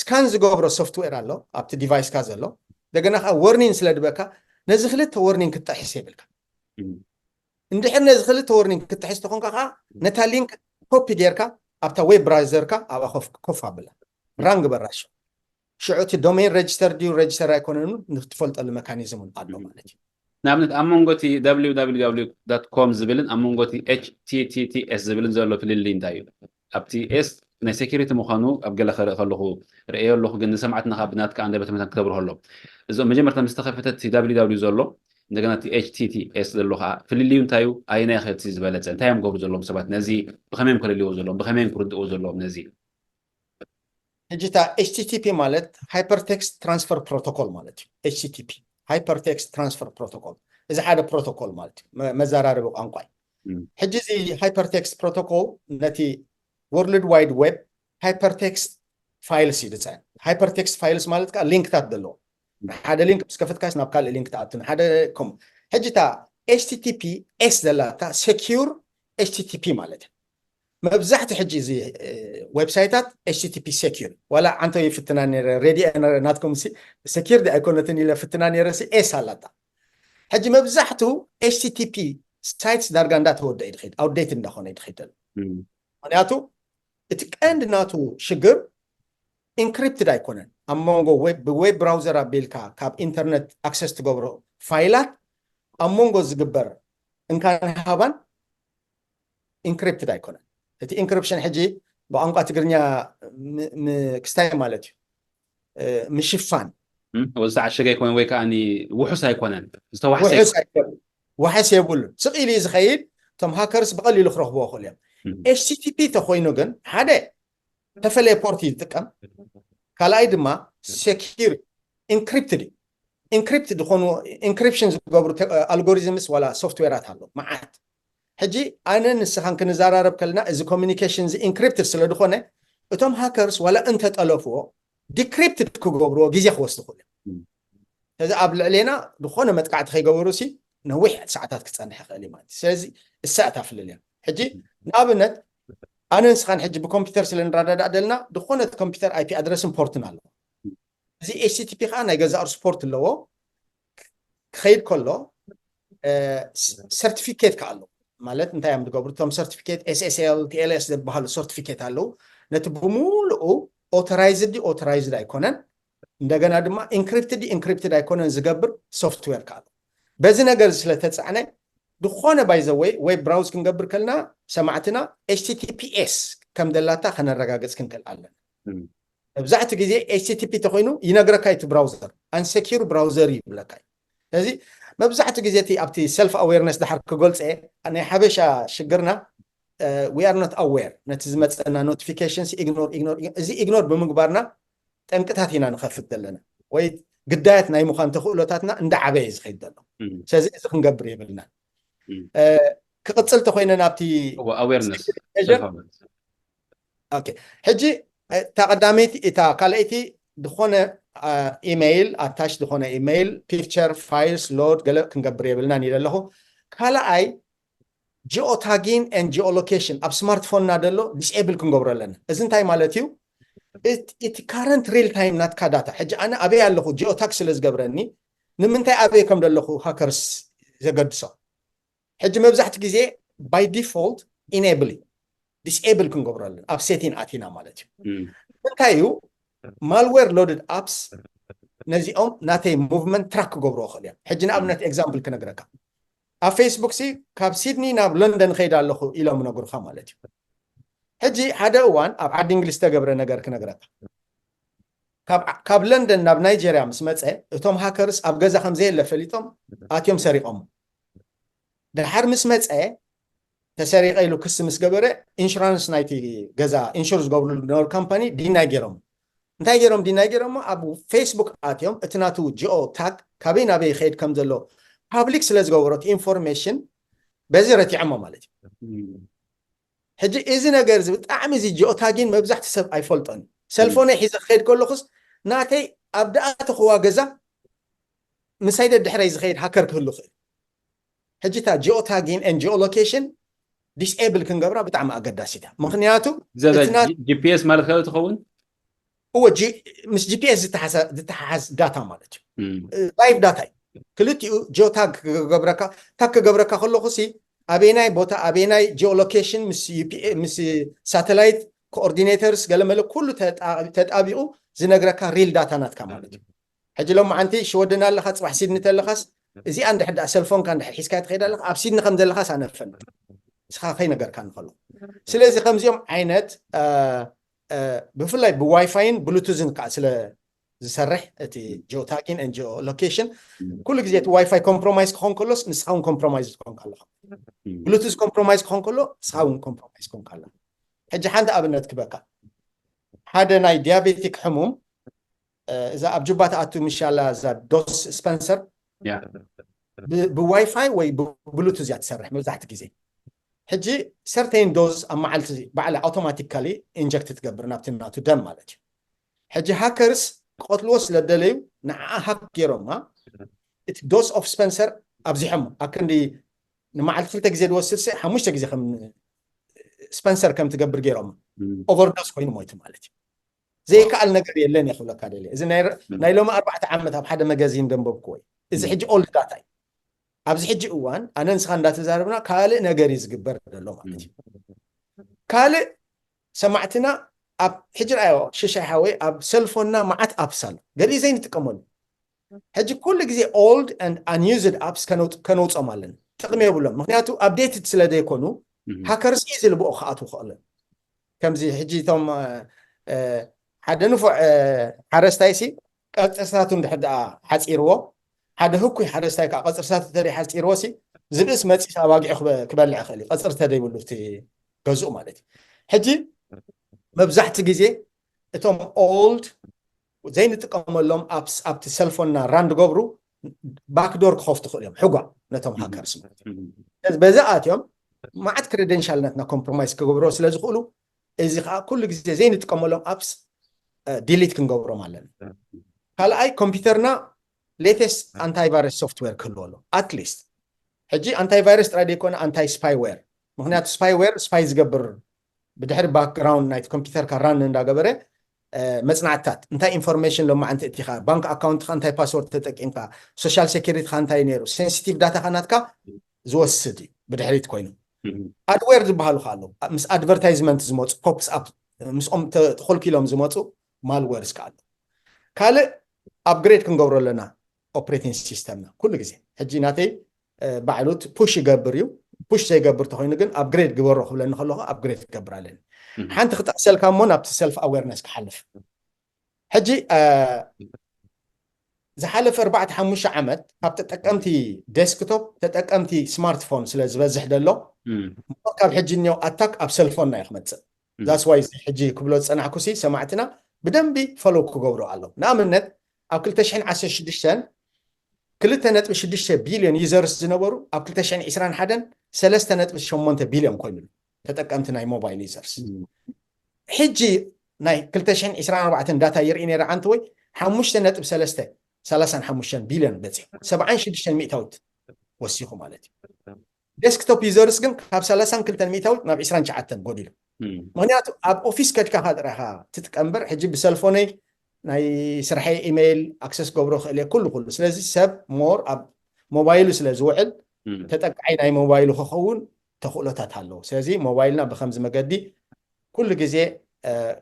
ስካን ዝገብሮ ሶፍትዌር ኣሎ ኣብቲ ዲቫይስካ ዘሎ እንደገና ከዓ ወርኒንግ ስለ ድበካ ነዚ ክልተ ወርኒንግ ክትጥሕስ የብልካ እንድሕር ነዚ ክልተ ወርኒንግ ክትጥሕስ ተኾንካ ከዓ ነታ ሊንክ ኮፒ ጌርካ ኣብታ ዌብ ብራውዘርካ ኣብኣ ኮፍ ኣብላ ራንግ በራሽ ሽዑቲ ዶሜን ሬጅስተር ድዩ ሬጅስተር ኣይኮነኑ ንትፈልጠሉ ሜካኒዝም ኣሎ ማለት እዩ نعمل أمونغوتي www.com زبلن أمونغوتي https زبلن زلوا في اللين دايو أبتي اس نسكيرتي مخانو أبجلا خلوه رأيه الله جن سمعتنا خبنات كأنده بتمنى كتبره الله إذا مجمرة مستخفت www زلوا نجنا https زلوا في اللين تايو أين أخذ زبالة تايم قبل زلوا بسبات نزي بخمين كل اللي وزلوا بخمين كرد وزلوا نزي هجتا http مالت hypertext transfer protocol مالت http hypertext transfer protocol إذا هذا protocol مالتي مزارع بقانقاي حجزي hypertext protocol نتي world wide web hypertext files يدزان hypertext files مالتك لينك تادلو هذا لينك بس كفت كاس نبقى لينك تاعتن هذا كم حجتا HTTPS دلتا secure HTTP مالته مبزحت حجزي ويب سايتات HTTP secure ولا عنتو يفتناني ريدي انا ناتكم سي secure دي ايكونتني الى فتناني راسي اس هلاتا حجي مبزحتو HTTP سايتس دارغاندا تود يدخيد او ديت اندخون يدخيد معناتو اتقند ناتو شجر انكريبتد ايكونن امونغو ويب براوزر ابيلكا كاب انترنت اكسس تغبرو فايلات امونغو زغبر ان كان هابان انكريبتد ايكونن እቲ ኢንክሪፕሽን ሕጂ ብቋንቋ ትግርኛ ክስታይ ማለት እዩ ምሽፋን ወዝዓሸገ ይኮን ወይ ከዓኒ ውሑስ ኣይኮነን ውሑስ የብሉ ስቕ ኢሉ ዝኸይድ እቶም ሃከርስ ብቐሊሉ ክረኽብዎ ክእሉ እዮም ኤችቲቲፒ ተኮይኑ ግን ሓደ ተፈለየ ፖርት ይጥቀም ካልኣይ ድማ ሴኪር ኢንክሪፕትድ ዝኾኑ ኢንክሪፕሽን ዝገብሩ ኣልጎሪዝምስ ዋላ ሶፍትዌራት ኣሎ መዓት حجي أنا نسخن كنزارب كلنا إذا communications encrypted سلدخونه أتوم هاكرز ولا أنت تألفه decrypted كجبرو جزء خوست خله هذا قبل علينا دخونه ما تقعد خي جوروسي نوح ساعات كتسنح خليمات سازي الساعة في الليل حجي نابنت أنا نسخن حجي بكمبيوتر سلندر عدلنا دخونه الكمبيوتر IP address important له زي HTTP خانة جزء support له خير كله certificate كله ማለት እንታይ እዮም ዝገብሩ ቶም ሰርቲፊኬት SSL TLS ዝበሃሉ ሰርቲፊኬት ኣለው ነቲ ብሙሉኡ ኦቶራይዝድ ኣይኮነን እንደገና ድማ ኢንክሪፕትድ ኣይኮነን ዝገብር ሶፍትዌር ካሉ በዚ ነገር ስለተጻዕነ ድኾነ ባይ ዘ ወይ ዌብ ብራውዝ ክንገብር ከልና ሰማዕትና HTTPS ከም ደላታ ከነረጋግጽ ክንክእል ኣለና መብዛሕትኡ ግዜ HTTP ተኮይኑ ይነግረካ እቲ ብራውዘር አንሴኪር ብራውዘር ይብለካ ስለዚ مبزحت جزيتي أبتي سيلف أويرنس ده حركة قلت إيه أنا حبيش شجرنا we are not aware ነቲ ዝመፀና notifications ignore እዚ ignore ብምግባርና ጠንቅታት ኢና ንኸፍት ዘለና ወይ ግዳያት ናይ ምዃን ተኽእሎታትና እንዳዓበየ ዝኸይድ ዘሎ ስለዚ እዚ ክንገብር የብልና ክቕፅል ተኾይነ ናብቲ awareness ኦኬ ሕጂ ተቐዳሚት እታ ካልአይቲ ድኾነ ኢሜይል ኣታች ድኾነ ኢሜይል ፒክቸር ፋይልስ ሎድ ገለ ክንገብር የብልና ንኢለ ኣለኹ ካልኣይ ጂኦታጊን ኤንድ ጂኦሎኬሽን ኣብ ስማርትፎንና ደሎ ዲስኤብል ክንገብሮ ኣለና እዚ እንታይ ማለት እዩ እቲ ካረንት ሪል ታይም ናትካ ዳታ ሕጂ ኣነ ኣበይ ኣለኹ ጂኦታግ ስለ ዝገብረኒ ንምንታይ ኣበይ ከም ዘለኹ ሃከርስ ዘገድሶ ሕጂ መብዛሕትኡ ግዜ ባይ ዲፎልት ኢኔብል ዲስኤብል ክንገብሮ ኣለና ኣብ ሴቲን ኣቲና ማለት እዩ እንታይ እዩ ማልዌር ሎድድ ኣፕስ ነዚኦም ናተይ ሙቭመንት ትራክ ክገብሮ ይኽእል እዮም ሕጂ ንኣብነት ኤግዛምፕል ክነግረካ ኣብ ፌስቡክ ሲ ካብ ሲድኒ ናብ ለንደን ከይዳ ኣለኹ ኢሎም ነግሩኻ ማለት እዩ ሕጂ ሓደ እዋን ኣብ ዓዲ እንግሊዝ ተገብረ ነገር ክነግረካ ካብ ለንደን ናብ ናይጀርያ ምስ መፀ እቶም ሃከርስ ኣብ ገዛ ከምዘየለ ፈሊጦም ኣትዮም ሰሪቆም ድሓር ምስ መፀ ተሰሪቀ ኢሉ ክስ ምስ ገበረ ኢንሹራንስ ናይቲ ገዛ ኢንሹር ዝገብርሉ ዝነበሩ ካምፓኒ ዲናይ ገይሮም እንታይ ገይሮም ዲናይ ገይሮም ኣብ ፌስቡክ ኣትዮም እቲ ናቱ ጂኦ ታግ ካበይ ናበይ ይኸይድ ከም ዘሎ ፓብሊክ ስለ ዝገበሮት ኢንፎርሜሽን በዚ ረቲዖሞ ማለት እዩ ሕጂ እዚ ነገር እዚ ብጣዕሚ እዚ ጂኦታጊን መብዛሕቲ ሰብ ኣይፈልጦን ሰልፎነይ ሒዘ ክኸይድ ከለኹስ ናተይ ኣብ ደኣተ ኽዋ ገዛ ምሳይደ ድሕረይ ዝኸይድ ሃከር ክህሉ ክእል ሕጂ እታ ጂኦታጊን ኤንድ ጂኦሎኬሽን ዲስኤብል ክንገብራ ብጣዕሚ ኣገዳሲት እያ ምክንያቱ ጂፒኤስ ማለት ከ ትኸውን هو مش جي بي اس زتحاز داتا مالك لايف داتا كلتي جيو تاج جبركا تاك جبركا خلو خسي ابيناي بوتا ابيناي جيو لوكيشن مس ساتلايت كوردينيتورز قال ملك كله تتابعوا زي نغركا ريل داتا ناتكا مالك حجي لو انت شو ودنا لك صباح سيدني تلخص زي عند حد سيلفون كان حسكات خيدا لك اب سيدنا خمد لخص انا فن سخا خي نغر كان خلو سلازي خمس يوم عينت بفلاي بواي فاين بلوتوثن كاسل زسرح اتي جيو تاكين ان جيو لوكيشن كل جزيت واي فاي كومبرومايز كون كلوس نسخاون كومبرومايز كون كلا بلوتوث كومبرومايز كون كلو سخاون كومبرومايز كون كلا حج حد ابنت كبكا هذا ناي ديابيتيك حموم اذا ابجبات اتو ان شاء الله ذا دوس سبنسر بواي فاي وي بلوتوث يتسرح مزحت جزي حجي سرتين دوز اما على بعد اوتوماتيكالي انجكت تقبر نابتناتو دم مالك حجي هاكرز قتلوس لدليو نع هاك كيروما ات دوز اوف سبنسر ابزحم اكندي مع الفلتك زيد وسلسه حمشتك زي خم سبنسر كم تقبر كيروما اوفر دوز كوين مويت مالك زي كال نقر يلين ياخذ لك هذا اذا نايلوما 4 عامات بحدا ماجازين دنبوب كوي اذا حجي اول داتا ኣብዚ ሕጂ እዋን ኣነ ንስኻ እንዳተዛረብና ካልእ ነገር ይዝግበር ዘሎ ማለት እዩ ካልእ ሰማዕትና ኣብ ሕጂ ረኣዮ ሽሻይ ሓወይ ኣብ ሰልፎንና ማዓት ኣፕስ ኣሎ ገሊኡ ዘይንጥቀመሉ ሕጂ ኩሉ ግዜ ኦልድ ኣንድ አንዩዝድ ኣፕስ ከነውፆም ኣለና ጥቕሚ የብሎም ምክንያቱ ኣብዴትድ ስለ ዘይኮኑ ሃከርስ ኢዚ ልብኦ ክኣትዉ ክእሉ ከምዚ ሕጂ እቶም ሓደ ንፉዕ ሓረስታይ ሲ ቀፅርሳቱ እንድሕር ደኣ ሓፂርዎ ሓደ ህኩይ ሓረስታይ ካብ ቀፅርሳቱ ተሪሓ ሓፂርዎሲ ዝብስ መፂስ ኣባጊዑ ክበልዕ ይኽእል ቀፅር ተደይብሉ እቲ ገዝኡ ማለት እዩ ሕጂ መብዛሕቲ ግዜ እቶም ኦልድ ዘይንጥቀመሎም ኣፕስ ኣብቲ ሰልፎንና ራንድ ገብሩ ባክዶር ክኸፍቱ ክእሉ እዮም ሕጓ ነቶም ሃከርስ ማለት እዩ በዛ ኣትዮም ማዓት ክሬደንሻልነትና ኮምፕሮማይዝ ክገብሮ ስለ ዝኽእሉ እዚ ከዓ ኩሉ ግዜ ዘይንጥቀመሎም ኣፕስ ዲሊት ክንገብሮም ኣለና ካልኣይ ኮምፒውተርና latest antivirus software ክህልዎ ኣሎ atleast ሕጂ antivirus ጥራይ ደይኮነ anti spyware ምክንያቱ spyware ስፓይ ዝገብር ብድሕሪ ባክግራውንድ ናይቲ ኮምፒውተርካ ራን እንዳገበረ መፅናዕትታት እንታይ ኢንፎርሜሽን ሎማዓንቲ እቲኻ ባንክ ኣካውንትካ እንታይ ፓስወርድ ተጠቂምካ ሶሻል ሴኪሪቲካ እንታይ ነይሩ ሴንሲቲቭ ዳታካ ናትካ ዝወስድ እዩ ብድሕሪት ኮይኑ ኣድዌር ዝበሃሉ ከዓ ኣለዉ ምስ ኣድቨርታይዝመንት ዝመፁ ፖፕስ ኣፕ ምስኦም ተኸልኪሎም ዝመፁ ማልዌርስ ከዓ ኣሎ ካልእ ኣፕግሬድ ክንገብሮ ኣለና ኦፕሬቲንግ ሲስተምና ኩሉ ግዜ ሕጂ ናተይ ባዕሉት ፑሽ ይገብር እዩ ፑሽ ዘይገብር ተኮይኑ ግን ኣፕግሬድ ግበሮ ክብለኒ ከለኹ ኣፕግሬድ ክገብር ኣለኒ ሓንቲ ክጠቕሰልካ እሞ ናብቲ ሰልፍ ኣዌርነስ ክሓልፍ ሕጂ ዝሓለፈ 4-5 ዓመት ካብ ተጠቀምቲ ዴስክቶፕ ተጠቀምቲ ስማርትፎን ስለ ዝበዝሕ ደሎ ካብ ሕጂ እኒኦ ኣታክ ኣብ ሰልፎንና ይኽመፅእ ዛስ ዋይ ሕጂ ክብሎ ዝፀናዕኩሲ ሰማዕትና ብደንቢ ፈሎው ክገብሩ ኣሎ ንኣብነት ኣብ 2016 2.6 ቢልዮን ዩዘርስ ዝነበሩ ኣብ 2021 3.8 ቢልዮን ኮይኑ ተጠቀምቲ ናይ ሞባይል ዩዘርስ ሕጂ ናይ 2024 ዳታ ይርኢ ነይረ ዓንቲ ወይ 5.35 ቢልዮን በፂሑ 76 ሚእታዊት ወሲኹ ማለት እዩ ዴስክቶፕ ዩዘርስ ግን ካብ 32 ሚእታዊት ናብ 29 ጎዲሉ ምክንያቱ ኣብ ኦፊስ ከድካ ጥራኻ ትጥቀምበር ሕጂ ብሰልፎነይ ናይ ስራሐይ ኢሜይል ኣክሰስ ገብሮ ክእል ኩሉ ስለዚ ሰብ ሞር ኣብ ሞባይሉ ስለ ዝውዕል ተጠቃዓይ ናይ ሞባይሉ ክኸውን ተኽእሎታት ኣለዎ ስለዚ ሞባይልና ብከምዚ መገዲ ኩሉ ግዜ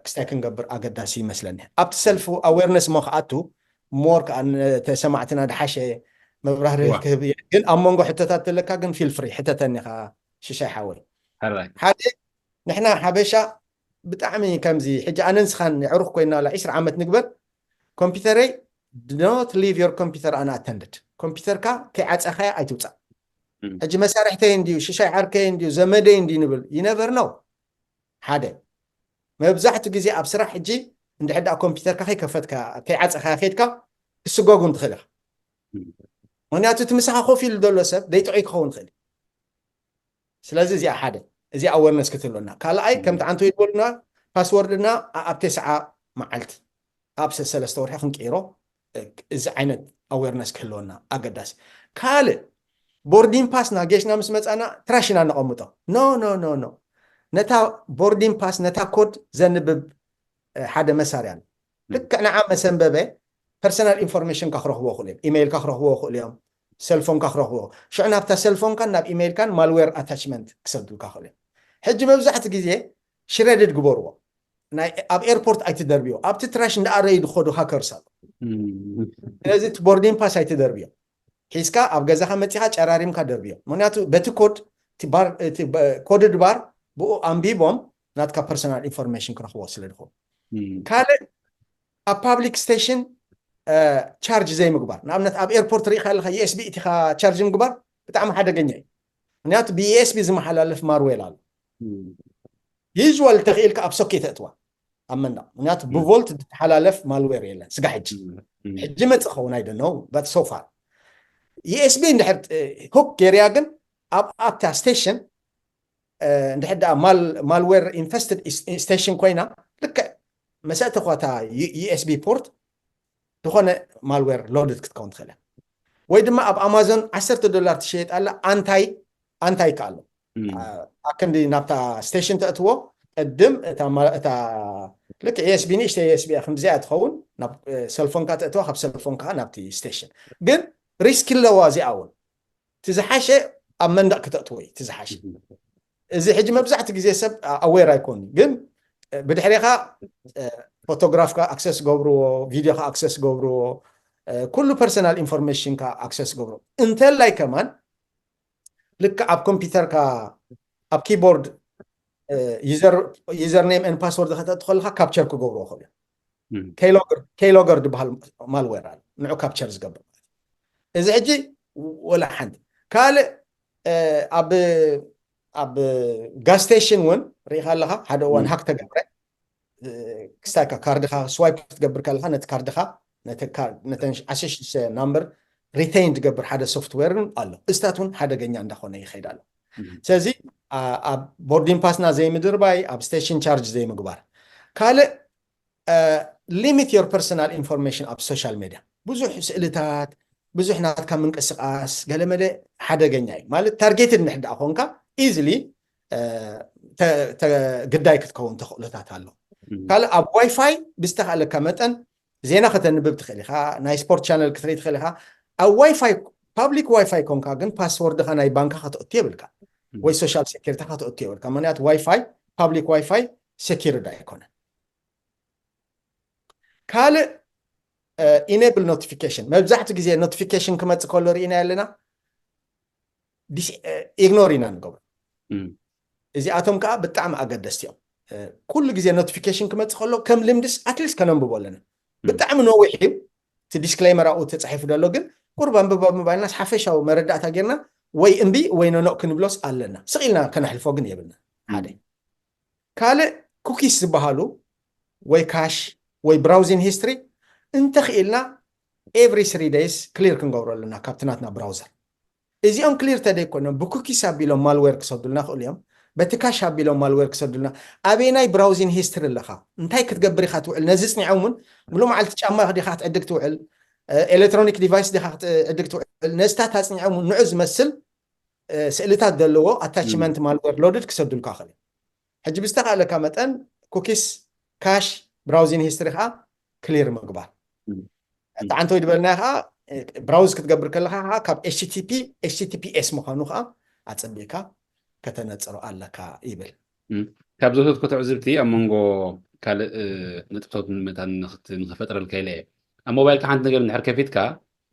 ክስታይ ክንገብር ኣገዳሲ ይመስለኒ ኣብቲ ሰልፍ ኣዌርነስ ሞ ክኣቱ ሞር ከዓ ተሰማዕትና ድሓሸ መብራህርህ ክህብ ግን ኣብ መንጎ ሕቶታት ተለካ ግን ፊል ፍሪ ሕተተኒኻ ሽሻይ ሓወይ ሓደ ንሕና ሓበሻ ብጣዕሚ ከምዚ ሕጂ ኣነ ንስኻን ዕሩኽ ኮይና ላ 20 ዓመት ንግበር ኮምፒተረይ ዶኖት ሊቭ ዮር ኮምፒተር ኣንኣተንድድ ኮምፒተርካ ከይዓፀኸያ ኣይትውፃእ ሕጂ መሳርሕተይ እንድዩ ሽሻይ ዓርከይ እንድዩ ዘመደይ እንድዩ ንብል ይነበር ነው ሓደ መብዛሕትኡ ግዜ ኣብ ስራሕ ሕጂ እንድሕዳእ ኮምፒተርካ ከይከፈትካ ከይዓፀኸያ ከይድካ ክስጎጉን ትኽእል ኢኻ ምክንያቱ እቲ ምሳኻ ኮፍ ኢሉ ዘሎ ሰብ ደይጥዑይ ክኸውን ክእል ስለዚ እዚኣ ሓደ እዚ ኣወርነስ ክትህልወና ካልኣይ ከምቲ ዓንቶ ይድበሉና ፓስወርድና ኣብ 9 መዓልቲ ኣብ 3 ወርሒ ክንቀይሮ እዚ ዓይነት ኣዌርነስ ክህልወና ኣገዳሲ ካልእ ቦርዲን ፓስ ናጌሽና ምስ መፃና ትራሽና ነቐምጦ ኖ ኖ ኖ ኖ ነታ ቦርዲን ፓስ ነታ ኮድ ዘንብብ ሓደ መሳርያ ልክዕ ንዓ መሰንበበ ፐርሰናል ኢንፎርሜሽን ካ ክረኽቦ ክእሉ እዮም ኢሜይል ካ ክረኽቦ ክእሉ እዮም ሰልፎን ካ ክረኽቦ ሽዑ ናብታ ሰልፎን ካ ናብ ኢሜይል ካን ማልዌር ኣታችመንት ክሰዱልካ ክእሉ እዮም ሕጂ መብዛሕትኡ ግዜ ሽረድድ ግበርዎ ናይ ኣብ ኤርፖርት ኣይትደርብዮ ኣብቲ ትራሽ እንዳኣረዩ ዝኸዱ ሃከርስ ኣሎ ስለዚ እቲ ቦርዲን ፓስ ኣይትደርብዮ ሒዝካ ኣብ ገዛኻ መፂኻ ጨራሪምካ ደርብዮ ምክንያቱ በቲ ኮድ ኮድድ ባር ብኡ ኣንቢቦም ናትካ ፐርሰናል ኢንፎርሜሽን ክረኽቦ ስለ ድኽእሉ ካልእ ኣብ ፓብሊክ ስቴሽን ቻርጅ ዘይምግባር ንኣብነት ኣብ ኤርፖርት ሪኢኻ ኣለካ ዩኤስቢ እቲኻ ቻርጅ ምግባር ብጣዕሚ ሓደገኛ እዩ ምክንያቱ ብዩኤስቢ ዝመሓላለፍ ማርዌል ኣሎ ዩዥዋል ተኽኢልካ ኣብ ሶኬት እትዋ ኣብ መንደቕ ምክንያቱ ብቮልት ዝተሓላለፍ ማልዌር የለን ስጋ ሕጂ መፅእ ኸውን ኣይደነው በት ሶፋር ዩኤስቢ እንድሕር ሁክ ጌርያ ግን ኣብ ኣብታ ስቴሽን እንድሕር ዳ ማልዌር ኢንፌስትድ ስቴሽን ኮይና ልክዕ መሰእቲ ኳታ ዩኤስቢ ፖርት ዝኾነ ማልዌር ሎድድ ክትከውን ትኽእል ወይ ድማ ኣብ ኣማዞን $10 ትሸየጥ ኣላ ኣንታይ ከ ኣሎ ኣከንዲ ናብታ ስቴሽን ተእትዎ ቅድም እታ ልክዕ ዩኤስቢ ንእሽተ ዩኤስቢ ከምዚኣ ትኸውን ናብ ሰልፎንካ ተእትዋ ካብ ሰልፎንካ ናብቲ ስቴሽን ግን ሪስክ ኣለዋ እዚኣ እውን ትዝሓሸ ኣብ መንደቕ ክተእትዎ እዩ ትዝሓሸ እዚ ሕጂ መብዛሕትኡ ግዜ ሰብ ኣዌር ኣይኮኑ ግን ብድሕሪኻ ፎቶግራፍካ ኣክሰስ ገብርዎ ቪድዮካ ኣክሰስ ገብርዎ ኩሉ ፐርሰናል ኢንፎርሜሽንካ ኣክሰስ ገብርዎ እንተላይ ከማን ልክ ኣብ ኮምፒተርካ ኣብ ኪቦርድ ዩዘር ኔም ኤን ፓስወርድ ከተእቱ ከለካ ካፕቸር ክገብርዎ ክእሉ ኬይሎገር ዝበሃል ማልዌር ኣሎ ንዑ ካፕቸር ዝገብር እዚ ሕጂ ወላ ሓንቲ ካልእ ኣብ ጋስ ስቴሽን እውን ሪኢኻ ኣለካ ሓደ እዋን ሃክ ተገብረ ክስታይካ ካርድኻ ስዋይፕ ክትገብር ከለካ ነቲ ካርድኻ ነተን 16 ናምበር ሪቴይን ትገብር ሓደ ሶፍትዌር ኣሎ እስታት እውን ሓደገኛ እንዳኾነ ይኸይድ ኣሎ ስለዚ ኣብ ቦርዲን ፓስና ዘይምድርባይ ኣብ ስቴሽን ቻርጅ ዘይምግባር ካልእ ሊሚት ዮር ፐርሰናል ኢንፎርሜሽን ኣብ ሶሻል ሚድያ ብዙሕ ስእልታት ብዙሕ ናትካ ምንቅስቃስ ገለመለ ሓደገኛ እዩ ማለት ታርጌትድ ንሕዳእ ኮንካ ኢዝሊ ግዳይ ክትከውን ተኽእሎታት ኣሎ ካልእ ኣብ ዋይፋይ ብዝተኻለካ መጠን ዜና ከተንብብ ትኽእል ኢኻ ናይ ስፖርት ቻነል ክትርኢ ትኽእል ኢኻ ኣብ ዋይፋይ ፓብሊክ ዋይፋይ ኮንካ ግን ፓስወርድኻ ናይ ባንካ ክትእቱ የብልካ ወይ ሶሻል ሴኪሪቲ ክትእቱ የብልካ ምክንያቱ ዋይፋይ ፓብሊክ ዋይፋይ ሴኪርድ ኣይኮነን ካልእ ኢኔብል ኖቲፊኬሽን መብዛሕትኡ ግዜ ኖቲፊኬሽን ክመፅእ ከሎ ርኢና ኣለና ኢግኖር ኢና ንገብሮ እዚኣቶም ከዓ ብጣዕሚ ኣገደስቲ እዮም ኩሉ ግዜ ኖቲፊኬሽን ክመፅእ ከሎ ከም ልምድስ ኣትሊስት ከነንብቦ ኣለና ብጣዕሚ ነዊሕ እዩ እቲ ዲስክሌመር ኣብኡ ተፃሒፉ ዘሎ ግን ቁርባን ብምባልናስ ሓፈሻዊ መረዳእታ ጌርና ወይ እምቢ ወይ ነኖ ክንብሎስ ኣለና ስቂልና ከነሕልፎ ግን የብልና ሓደ ካልእ ኩኪስ ዝበሃሉ ወይ ካሽ ወይ ብራውዚንግ ሂስትሪ እንተኽኢልና ኤቭሪ 3 days ክሊር ክንገብሮ ኣለና ካብቲ ናትና ብራውዘር እዚኦም ክሊር ተደይኮኖም ብኩኪስ ኣቢሎም ማልዌር ክሰዱልና ክእሉ እዮም በቲ ካሽ ኣቢሎም ማልዌር ክሰዱልና ኣበየናይ ብራውዚንግ ሂስትሪ ኣለኻ እንታይ ክትገብር ኢኻ ትውዕል ነዚ ፅኒዖም እውን ሙሉእ መዓልቲ ጫማ ዲኻ ክትዕድግ ትውዕል ኤሌክትሮኒክ ዲቫይስ ዲኻ ክትዕድግ ትውዕል ነዝታት ኣፅኒዖም ንዑ ዝመስል ስእልታት ዘለዎ ኣታችመንት ማልዌር ሎድድ ክሰዱልካ ክእል ሕጂ ብዝተኻእለካ መጠን ኩኪስ ካሽ ብራውዚንግ ሂስትሪ ከዓ ክሊር ምግባር ጣዕንተ ወይ ድበልና ከዓ ብራውዝ ክትገብር ከለካ ከዓ ካብ HTTPS ምዃኑ ከዓ ኣፀቢቕካ ከተነፅሮ ኣለካ ይብል ካብ ዘውተትኮ ትዕዝብቲ ኣብ መንጎ ካልእ ነጥብታት ንምእታን ንኽፈጥረልካ ኢለ እየ ኣብ ሞባይልካ ሓንቲ ነገር እንድሕር ከፊትካ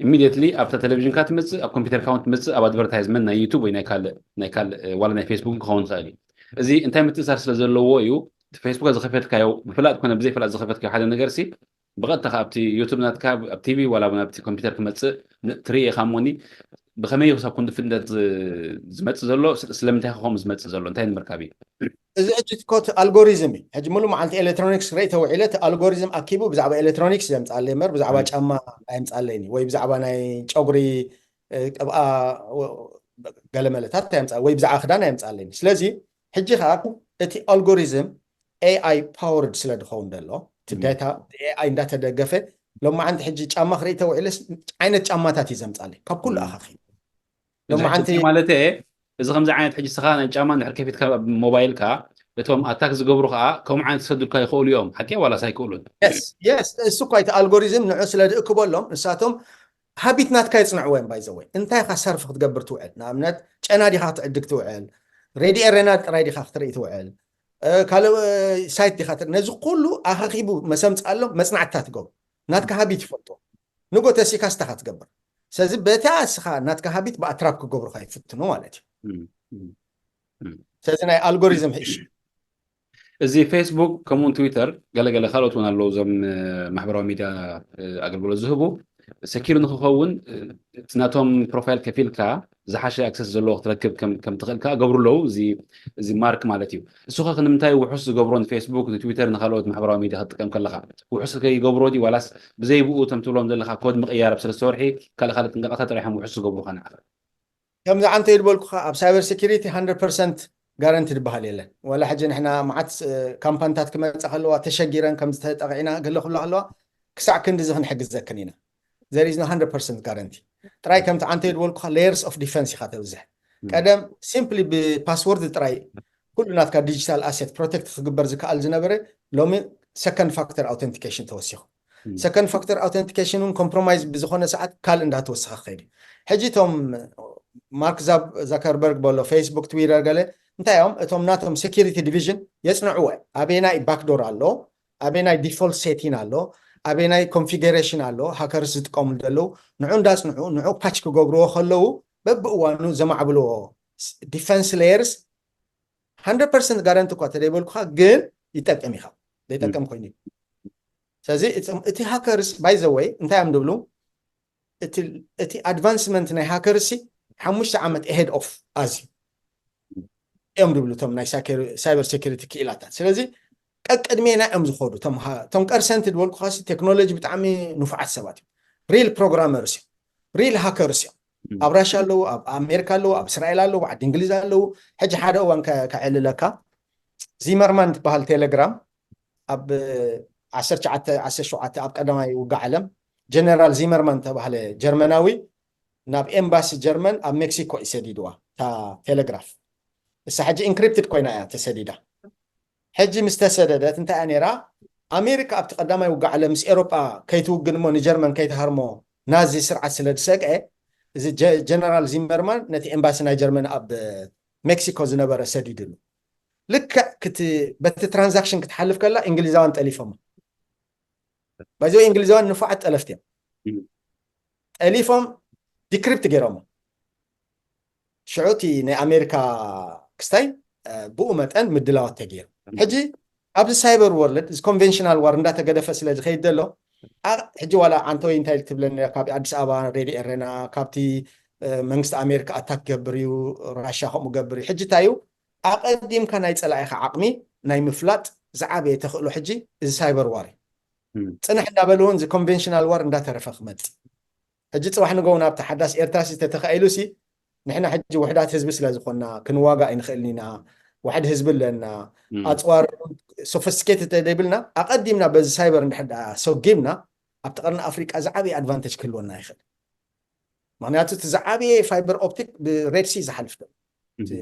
immediately ኣብታ ቴሌቪዥንካ ትመፅእ ኣብ ኮምፒተርካ እውን ትመፅእ ኣብ ኣድቨርታይዝመንት ናይ ዩቱብ ወይ ናይ ካልእ ዋላ ናይ ፌስቡክ ክኸውን ትኽእል እዩ እዚ እንታይ ምትእሳር ስለ ዘለዎ እዩ ፌስቡክ ዝኸፈትካዮ ብፍላጥ ኮነ ብዘይፍላጥ ዝኸፈትካዮ ሓደ ነገር ሲ ብቐጥታ ኣብቲ ዩቱብ ናትካ ኣብ ቲቪ ዋላ ኣብቲ ኮምፒተር ክመፅእ ትርኢ ኢኻ እሞኒ ብኸመይ ክሳብ ክንዲ ፍልጠት ዝመፅእ ዘሎ ስለምንታይ ከምኡ ዝመፅእ ዘሎ እንታይ ንምርካብ እዩ እዚ ሕጂ ኮት ኣልጎሪዝም እዩ ሕጂ ሙሉእ መዓልቲ ኤሌክትሮኒክስ ርኢ ተውዒለ እቲ ኣልጎሪዝም ኣኪቡ ብዛዕባ ኤሌክትሮኒክስ የምፃለይ እምበር ብዛዕባ ጫማ ኣየምፃለይኒ ወይ ብዛዕባ ናይ ጨጉሪ ቅብኣ ገለ መለታት ኣየምፃ ወይ ብዛዕባ ክዳን ኣየምፃለይኒ ስለዚ ሕጂ ከዓ እቲ ኣልጎሪዝም AI powered ስለ ድኸውን ደሎ እቲ ዳታ AI እንዳተደገፈ ሎማ ዓንቲ ሕጂ ጫማ ክርኢ ተውዒለ ዓይነት ጫማታት እዩ ዘምፃለይ ካብ ኩሉ ኣኻኺ ሎማ ዓንቲ ማለት እዚ ከምዚ ዓይነት ሕጂ ስኻ ናይ ጫማ እንድሕር ከፊትካ ሞባይልካ እቶም ኣታክ ዝገብሩ ከዓ ከምኡ ዓይነት ክሰዱልካ ይኽእሉ እዮም ሓቂ ዋላ ሳይክእሉን የስ እሱ እኳ እቲ ኣልጎሪዝም ንዑ ስለ ድእክበሎም ንሳቶም ሃቢት ናትካ የፅንዕዎ እዮም ባይዘወይ እንታይ ካ ሰርፊ ክትገብር ትውዕል ንኣብነት ጨና ዲኻ ክትዕድግ ትውዕል ሬዲ ኤሬና ጥራይ ዲኻ ክትርኢ ትውዕል ካልእ ሳይት ዲኻ ነዚ ኩሉ ኣኻኺቡ መሰምፅ ኣሎ መፅናዕትታት ትገብሩ ናትካ ሃቢት ይፈልጦ ንጎ ተሲካ ስታኻ ትገብር ስለዚ በታ እስኻ ናትካ ሃቢት ብኣትራክ ክገብሩካ ይፍትኑ ማለት እዩ ስለዚ ናይ ኣልጎሪዝም ሕሽ እዚ ፌስቡክ ከምኡን ትዊተር ገለገለ ካልኦት እውን ኣለዉ እዞም ማሕበራዊ ሚድያ ኣገልግሎት ዝህቡ ሰኪር ንክኸውን እቲ ናቶም ፕሮፋይል ከፊልካ ዝሓሸ ኣክሰስ ዘለዎ ክትረክብ ከም ትኽእልካ ገብሩ ኣለዉ እዚ ማርክ ማለት እዩ ንስኻ ንምንታይ ውሑስ ዝገብሮ ንፌስቡክ ንትዊተር ንካልኦት ማሕበራዊ ሚድያ ክትጥቀም ከለካ ውሑስ ከይገብሮ ዲ ዋላስ ብዘይብኡ ከም ትብሎም ዘለካ ኮድ ምቕያር ኣብ ስለዝተወርሒ ካልእ ጥንቃቐታት ጥራይሖም ውሑስ ዝገብሩካ ንዓኸ ከምዚ ዓንተ ይድበልኩኻ ኣብ ሳይበር ሴኪሪቲ 100% ጋረንቲ ዝበሃል የለን ወላ ሕጂ ንሕና መዓት ካምፓኒታት ክመፅእ ከለዋ ተሸጊረን ከም ዝተጠቂዕና ገለ ኩሉ ከለዋ ክሳዕ ክንዲ እዚ ክንሕግዝ ዘክን ኢና there is no 100% guarantee ጥራይ ከምቲ ዓንተ ይድበልኩኻ layers of defense ኢኻ ተብዝሕ ቀደም ሲምፕሊ ብፓስወርድ ጥራይ ኩሉ ናትካ ዲጂታል ኣሴት ፕሮቴክት ክግበር ዝከኣል ዝነበረ ሎሚ ሰከንድ ፋክተር ኣውተንቲኬሽን ተወሲኹ ሰከንድ ፋክተር ኣውተንቲኬሽን እውን ኮምፕሮማይዝ ብዝኾነ ሰዓት ካልእ እንዳተወስኻ ክኸይድ ሕጂ እቶም ማርክ ዛከርበርግ በሎ ፌስቡክ ትዊተር ገለ እንታይ እዮም እቶም ናቶም ሴኪሪቲ ዲቪዥን የፅንዕዎ ኣበየናይ ባክዶር ኣሎ ኣበየናይ ዲፎልት ሴቲን ኣሎ ኣበየናይ ኮንፊግሬሽን ኣሎ ሃከርስ ዝጥቀሙሉ ዘለው ንዑ እንዳፅንዑ ንዑ ፓች ክገብርዎ ከለዉ በብእዋኑ ዘማዕብልዎ ዲፈንስ ሌየርስ 100% ጋረንቲ እኳ ተደይበልኩኻ ግን ይጠቅም ኢኻ ዘይጠቅም ኮይኑ ስለዚ እቲ ሃከርስ ባይ ዘ ወይ እንታይ እዮም ድብሉ እቲ ኣድቫንስመንት ናይ ሃከርሲ 5 ዓመት ahead of ኣዝዩ እዮም ድብሉ እቶም ናይ ሳይበር ሴኪሪቲ ክኢላታት ስለዚ ቀቅድሜና እዮም ዝኸዱ እቶም ቀርሰንቲ ድበልኩ ኻሲ ቴክኖሎጂ ብጣዕሚ ንፉዓት ሰባት እዮም ሪል ፕሮግራመርስ እዮም ሪል ሃከርስ እዮም ኣብ ራሻ ኣለው ኣብ ኣሜሪካ ኣለው ኣብ እስራኤል ኣለው ዓዲ እንግሊዝ ኣለው ሕጂ ሓደ እዋን ከዕልለካ ዚመርማን ትበሃል ቴሌግራም ኣብ 1917 ኣብ ቀዳማይ ውጋዕ ዓለም ጀነራል ዚመርማን ተባህለ ጀርመናዊ ናብ ኤምባሲ ጀርመን ኣብ ሜክሲኮ ይሰዲድዋ እታ ቴሌግራፍ እሳ ሕጂ ኢንክሪፕትድ ኮይና እያ ተሰዲዳ ሕጂ ምስ ተሰደደት እንታይ እያ ነይራ ኣሜሪካ ኣብቲ ቀዳማይ ውጋዕ ዓለም ምስ ኤሮጳ ከይትውግን እሞ ንጀርመን ከይተሃርሞ ናዚ ስርዓት ስለ ዝሰቅዐ እዚ ጀነራል ዚመርማን ነቲ ኤምባሲ ናይ ጀርመን ኣብ ሜክሲኮ ዝነበረ ሰዲድሉ ልክዕ በቲ ትራንዛክሽን ክትሓልፍ ከላ እንግሊዛውያን ጠሊፎም በዚ እንግሊዛውያን ንፉዓት ጠለፍቲ እዮም ጠሊፎም ዲክሪፕት ገይሮሞ ሽዑቲ ናይ ኣሜሪካ ክስታይ ብኡ መጠን ምድላዋት ተገይሩ ሕጂ ኣብዚ ሳይበር ወርልድ እዚ ኮንቬንሽናል ዋር እንዳተገደፈ ስለ ዝኸይድ ዘሎ ሕጂ ዋላ ዓንተ ወይ እንታይ ትብለኒ ካብቲ ኣዲስ ኣበባ ሬዲ ኤሬና ካብቲ መንግስት ኣሜሪካ ኣታክ ገብርዩ ራሻ ከምኡ ገብርዩ ሕጂ ታዩ ኣቀዲምካ ናይ ፀላኢካ ዓቕሚ ናይ ምፍላጥ ዝዓበየ ተኽእሎ ሕጂ እዚ ሳይበር ዋር እዩ ፅንሕ እንዳበልውን እዚ ኮንቬንሽናል ዋር እንዳተረፈ ክመፅእ ሕጂ ፅባሕ ንገው ናብቲ ሓዳስ ኤርትራ ተተኻኢሉ ሲ ንሕና ሕጂ ውሕዳት ህዝቢ ስለ ዝኾንና ክንዋጋእ ይንኽእልኒ ኢና ዋሕድ ህዝቢ ኣለና ኣፅዋር ሶፊስቲኬትድ ተደይብልና ኣቀዲምና በዚ ሳይበር እንድሕዳ ሰጊምና ኣብቲ ቀርኒ ኣፍሪቃ ዝዓበየ ኣድቫንቴጅ ክህልወና ይኽእል ምክንያቱ እቲ ዝዓበየ ፋይበር ኦፕቲክ ብሬድሲ ዝሓልፍ ዶ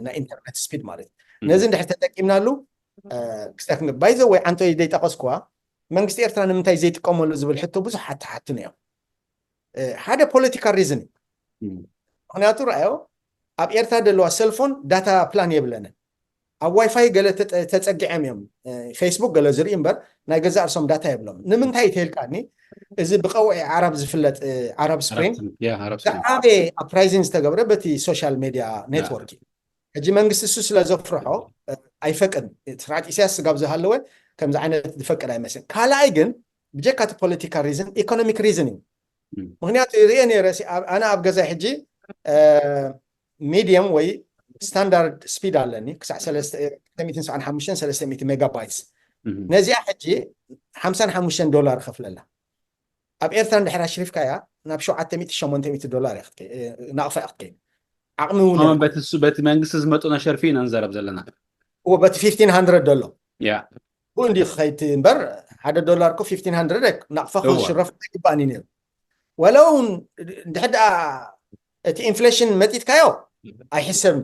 ናይ ኢንተርኔት ስፒድ ማለት እዩ ነዚ እንድሕር ተጠቂምናሉ ክስታ ክንገ ባይዘ ወይ ዓንቶ ዘይጠቐስኩዋ መንግስቲ ኤርትራ ንምንታይ ዘይጥቀመሉ ዝብል ሕቶ ብዙሓት ተሓትኑ እዮም ሓደ ፖለቲካል ሪዝን ምክንያቱ ረኣዮ ኣብ ኤርትራ ዘለዋ ሰልፎን ዳታ ፕላን የብለንን ኣብ ዋይፋይ ገለ ተፀጊዐም እዮም ፌስቡክ ገለ ዝርኢ እምበር ናይ ገዛ እርሶም ዳታ የብሎም ንምንታይ ተይልካኒ እዚ ብቀውዒ ዓረብ ዝፍለጥ ዓረብ ስፕሪንግ ዝዓበየ ኣፕራይዝን ዝተገብረ በቲ ሶሻል ሚድያ ኔትወርክ እዩ ሕጂ መንግስቲ እሱ ስለ ዘፍርሖ ኣይፈቅድ ስርዓት ኢሳያስ ስጋብ ዝሃለወ ከምዚ ዓይነት ዝፈቅድ ኣይመስልን ካልኣይ ግን ብጀካቲ ፖለቲካል ሪዝን ኢኮኖሚክ ሪዝን እዩ ምክንያቱ ርአ ነረሲ ኣነ ኣብ ገዛይ ሕጂ ሚድየም ወይ ስታንዳርድ ስፒድ ኣለኒ ክሳዕ 275 ሜጋባይትስ ነዚኣ ሕጂ $55 ከፍለላ ኣብ ኤርትራ እንድሕር ኣሽሪፍካያ ናብ $700-800 ናቕፋ ክትከይድ ዓቕሚ እውን በቲ መንግስቲ ዝመጡና ሸርፊ ኢና ንዘረብ ዘለና ወበቲ $1,500 ብእንዲ ክኸይድ እምበር $1 ኮ $1,500 ናቕፋ ክሽረፍ ይግባእኒ ነይሩ ወለው እንድሕዳ እቲ ኢንፍሌሽን መጢትካዮ ኣይሕሰብኒ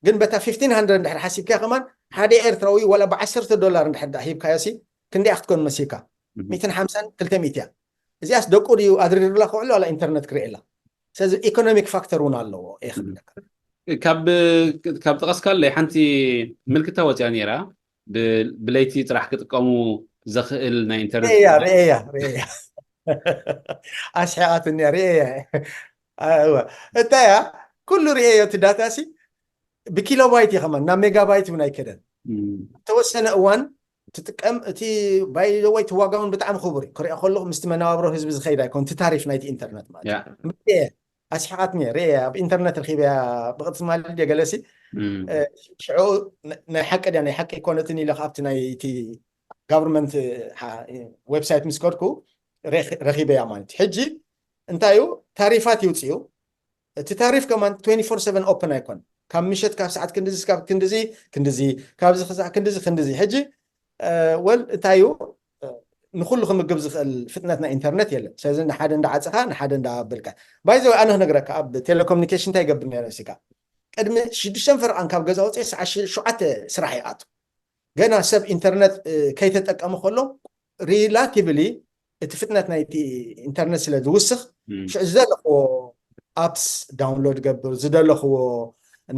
ግን በታ $1,500 እንድሕር ሓሲብካ ከማን ሓደ ኤርትራዊ ወላ $10 እንድሕዳ ሂብካዮ ሲ ክንደይ ክትኮን መሲልካ 150-200 እዚኣስ ደቁ ድዩ ኣድሪርላ ክውዕሉ ዋላ ኢንተርኔት ክርእላ ስለዚ ኢኮኖሚክ ፋክተር እውን ኣለዎ ካብ ጠቐስካለይ ሓንቲ ምልክታ ወፅያ ነይራ ብለይቲ ጥራሕ ክጥቀሙ ዘኽእል ናይ ኢንተርኔት ርእያ ኣስሒቓትኒ ርእያ እታያ ኩሉ ርእዮ እቲ ዳታ ሲ ብኪሎባይት ይኸመን ናብ ሜጋባይት እውን ኣይከደን ተወሰነ እዋን ትጥቀም እቲ ባይዘወይ ትዋጋውን ብጣዕሚ ክቡር እዩ ክሪኦ ከለኹ ምስቲ መነባብሮ ህዝቢ ዝኸይድ ኣይኮን እቲ ታሪፍ ናይቲ ኢንተርኔት ማለት እዩ ኣስሒቓትኒ ርእያ ኣብ ኢንተርኔት ረኺብያ ብቅፅማ ልድየ ገለሲ ሽዑ ናይ ሓቂ ድያ ናይ ሓቂ ኮነትን ኢለ ኣብቲ ናይቲ ጋቨርንመንት ዌብሳይት ምስ ከድኩ ረኺበያ ማለት እዩ ሕጂ እንታይ እዩ ታሪፋት ይውፅኡ እቲ ታሪፍ ከማን 24/7 ኦፕን ኣይኮን ካብ ምሸት ካብ ሰዓት ክንድዚ ካብ ክንድዚ ካብዚ ክሳዕ ክንድዚ ሕጂ ወል እንታይ እዩ ንኩሉ ክምግብ ዝኽእል ፍጥነት ናይ ኢንተርኔት የለን ስለዚ ንሓደ እንዳዓፅኻ ንሓደ እንዳበልካ ባይዘ ኣነ ክነግረካ ኣብ ቴሌኮሙኒኬሽን እንታይ ይገብር ነይረ ሲካ ቅድሚ 6 ፍርቃን ካብ ገዛ ወፅአ ሰዓት 7 ስራሕ ይኣቱ ገና ሰብ ኢንተርኔት ከይተጠቀሙ ከሎ ሪላቲቭሊ እቲ ፍጥነት ናይቲ ኢንተርኔት ስለ ዝውስኽ ሽዑ ዝደለኽዎ ኣፕስ ዳውንሎድ ገብር ዝደለኽዎ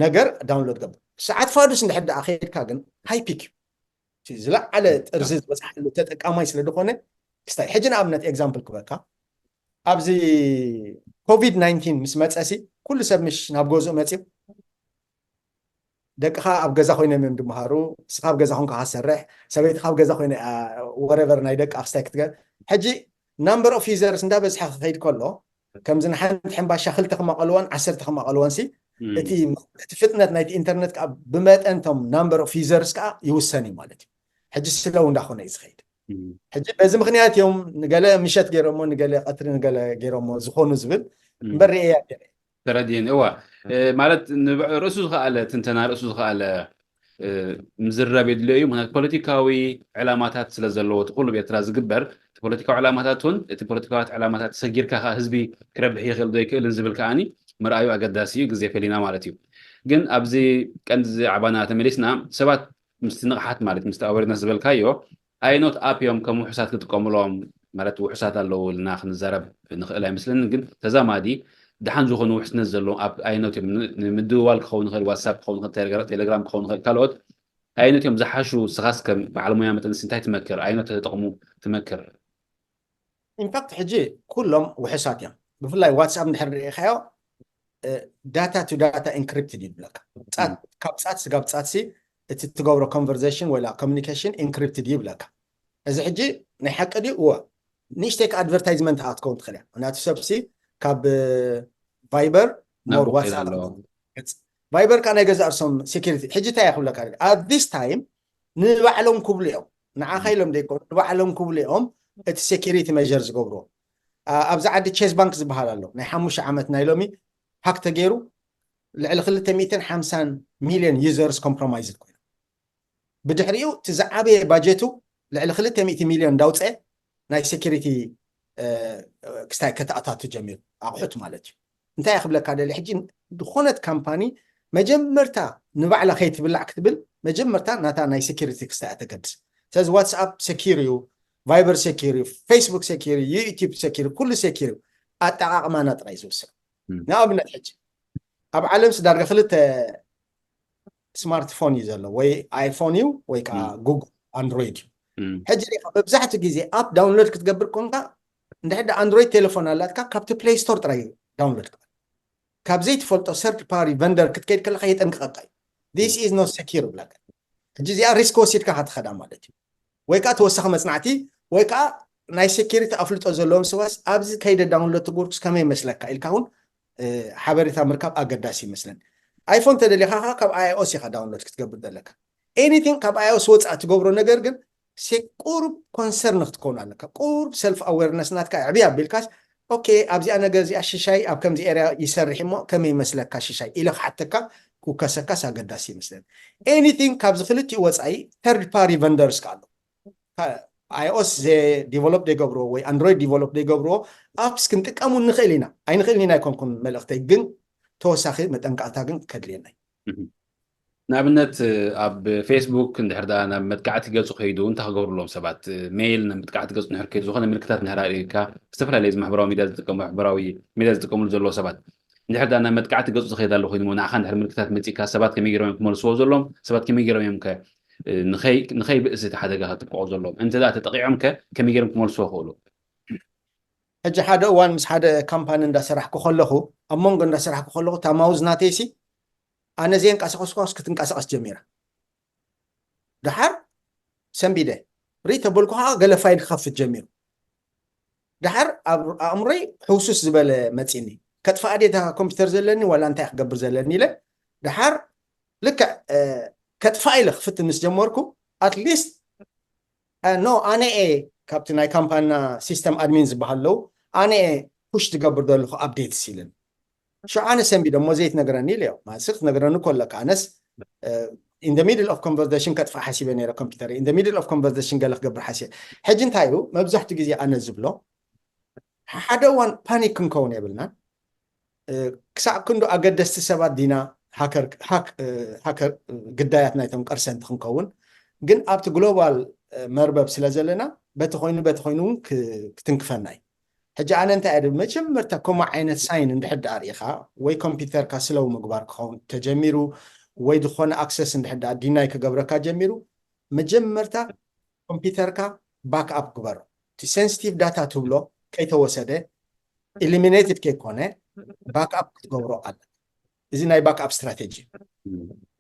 ነገር ዳውንሎድ ገብር ሰዓት ፋዱስ እንድሕር ደኣ ከይድካ ግን ሃይ ፒክ እዩ ዝለዓለ ጥርዚ ዝበፅሓሉ ተጠቃማይ ስለ ዝኾነ ክስታይ ሕጂ ንኣብነት ኤግዛምፕል ክበካ ኣብዚ ኮቪድ-19 ምስ መፀሲ ኩሉ ሰብ ምሽ ናብ ገዝኡ መፅዩ ደቅኻ ኣብ ገዛ ኮይኖም እዮም ድምሃሩ ስኻ ኣብ ገዛ ኮንካ ካሰርሕ ሰበይትካ ኣብ ገዛ ኮይነ ወረቨር ናይ ደቂ ኣክስታይ ክትገር ሕጂ ናምበር ኦፍ ዩዘርስ እንዳበዝሓ ክኸይድ ከሎ ከምዚ ንሓንቲ ሕምባሻ 2 ክመቐልዎን 10 ክመቐልዎን ሲ እቲ ፍጥነት ናይቲ ኢንተርኔት ከዓ ብመጠንቶም ናምበር ኦፍ ዩዘርስ ከዓ ይውሰን እዩ ማለት እዩ ሕጂ ስለው እንዳኾነ እዩ ዝኸይድ ሕጂ በዚ ምክንያት እዮም ንገለ ምሸት ገይሮሞ ንገለ ቀትሪ ንገለ ገይሮሞ ዝኾኑ ዝብል እምበር ርእያ ተረድየን እዋ ማለት ርእሱ ዝኸኣለ ትንተና ርእሱ ዝኸኣለ ምዝራብ የድልዮ እዩ ምክንያቱ ፖለቲካዊ ዕላማታት ስለ ዘለዎ እቲ ኩሉ ብኤርትራ ዝግበር እቲ ፖለቲካዊ ዕላማታት እውን እቲ ፖለቲካዊ ዕላማታት ሰጊርካ ከዓ ህዝቢ ክረብሕ ይኽእል ዶ ይክእልን ዝብል ከዓኒ ምርኣዩ ኣገዳሲ እዩ ግዜ ፈሊና ማለት እዩ ግን ኣብዚ ቀንዲ ዓባና ተመሊስና ሰባት ምስቲ ንቕሓት ማለት ምስቲ ኣወርነስ ዝበልካዮ ኣይኖት ኣፕ እዮም ከም ውሕሳት ክጥቀምሎም ማለት ውሕሳት ኣለዉ ኢልና ክንዛረብ ንኽእል ኣይመስለኒ ግን ተዛማዲ ድሓን ዝኾኑ ውሕስነት ዘለዎም ኣብ ኣይኖት እዮም ንምድውዋል ክኸውን ይኽእል ዋትሳፕ ክኸውን ይኽእል ቴሌግራም ክኸውን ይኽእል ካልኦት ኣይኖት እዮም ዝሓሹ ስኻስ ከም በዓል ሞያ መጠንሲ እንታይ ትመክር ኣይኖት ተጠቕሙ ትመክር ኢንፋክት ሕጂ ኩሎም ውሕሳት እዮም ብፍላይ ዋትሳፕ እንድሕር ርኢኻዮ ዳታ ቱ ዳታ ኢንክሪፕትድ ይብለካ ካብ ፃት ስጋብ ፃት ሲ እቲ ትገብሮ ኮንቨርሴሽን ወላ ኮሚኒኬሽን ኢንክሪፕትድ ይብለካ እዚ ሕጂ ናይ ሓቂ ድዩ እዋ ንእሽተይ ኣድቨርታይዝመንት ኣትከውን ትኽእል እያ ምክንያቱ ሰብሲ ካብ ቫይበር مور واتساب فايبر كان يجزء أرسم سيكيورتي حجة تأخذ لك at this time نبعلهم كبليهم نعاخيلهم ديكون نبعلهم كبليهم السيكيورتي ميجرز قبرو أبز عاد تشيس بانك زبها له نحمش عمت نايلومي هاك تجيرو لعل خلته 250 مليون يوزرز كومبرومايز كوين بدحريو تزعبي باجيتو لعل خلته 100 مليون داوصه ناي سيكيورتي كستا كتاتاتو جميل اقحت مالتي انت ياخذ لك هذا اللي حجي دخونت كامباني مجمرتا نبعلا خيت بلع كتبل مجمرتا ناتا ناي سيكيورتي كستا تقدس ساز واتساب سيكيوريو فايبر سيكيوري فيسبوك سيكيوري يوتيوب سيكيوري كل سيكيوري اتعاقما نطريزوس نعم نحج اب عالم سدار خلت سمارت فون يزلو وي ايفون يو وي كا جوجل اندرويد حجري ببزحت غيزي اب داونلود كتقبر كونكا ندحد اندرويد تليفون علاتك كابت بلاي ستور تراي داونلود كاب زيت فولتو سيرت باري فندر كتكيد كل خيط انققاي this is not secure بلاك حجزي ريسكو سيتك هتخدم مالتي وي كا توسخ مصنعتي وي كا ناي سيكيورتي افلطو زلوم سواس ابز كيد داونلود تغوركس كما يمسلك الكاون حبريتا مركب اقداسي مثلا ايفون تدليخا كاب اي او سي داونلود كتقبل دلك anything كاب اي او واتس تغبرو ነገር ግን سيقرب كونسيرن تكون عليك قرب سيلف اويرنس ناتك عبيا بالكاس اوكي ابزي انا غزي اششاي اب كم زي اريا يسرح مو كم يمسلك اششاي الى حتىك كوكسكاس اقداسي مثلا anything كاب زخلتي وصاي ثيرد باري فندرز قالو iOS زي ديفلوب دي غبرو وي اندرويد ديفلوب دي غبرو ابس كنتقامو نخيلينا اي نخيلينا يكونكم ملختي ግን توساخي متنقاتا ግን كدلينا نابنت اب فيسبوك ندحر دانا متقعت ገጹ خيدو انت هغبرلهم سبات ميل متقعت ገጹ نحر كيد زخنا ملكتات نحراريكا استفلا لازم محبراوي ميديا تقوم محبراوي ميديا تقوم زلو سبات ندحر دانا متقعت ገጹ خيدا له خيدو ناخا ندحر ملكتات متيكا سبات كمي يغيرو ملسو زلهم سبات كمي يغيرو يمكا نخي بئس تحدغا تبقوا زلهم انت ذات تقيعمك كمي يغيرو ملسو خولو اجي حدا وان مس حدا كامباني اندا سرحكو خلخو امونغ اندا سرحكو خلخو تاماوز ناتيسي انا زين قاسقسقس كتنقاسقس جميره دحر سمبيده ريت بولكو ها قال فايد خفت جميل دحر امري حوسس زبل متيني كتفا اديتا كمبيوتر زلني ولا انت يخبر زلني له دحر لك كتفايل خفت النس جمركو اتليست نو انا اي كابتن اي كامبانا سيستم ادمينز بحالو انا push تقبر دلخو ابديت سيلن شو أنا سمبي دم زيت نقراني ليه ما صرت نقرانو كلك أنس in the middle of conversation كتفا حاسبني على كمبيوتري in the middle of conversation قال لك قبل حاسب حجن تايو ما بزحت جزء أنا زبله حدا وان بانيك كون يبلنا كسا كندو أقدس تسبات دينا هاكر قداياتنا يتم قرسن تخنكون جن أبت جلوبال مربب سلازلنا بتخوينون كتنكفناي حجي أنا أنت أعرف ما جمرت كم عينة ساين عند حد عريخة وي كمبيوتر كسلو مقبار كون تجميرو وي دخون أكسس عند حد ديناي كجبرك جميرو ما جمرت كمبيوتر كا باك أب قبار تسنسيتيف داتا تبلو كي توسده إليمينيتد كي كونه باك أب قبارو على إذا ناي باك أب استراتيجي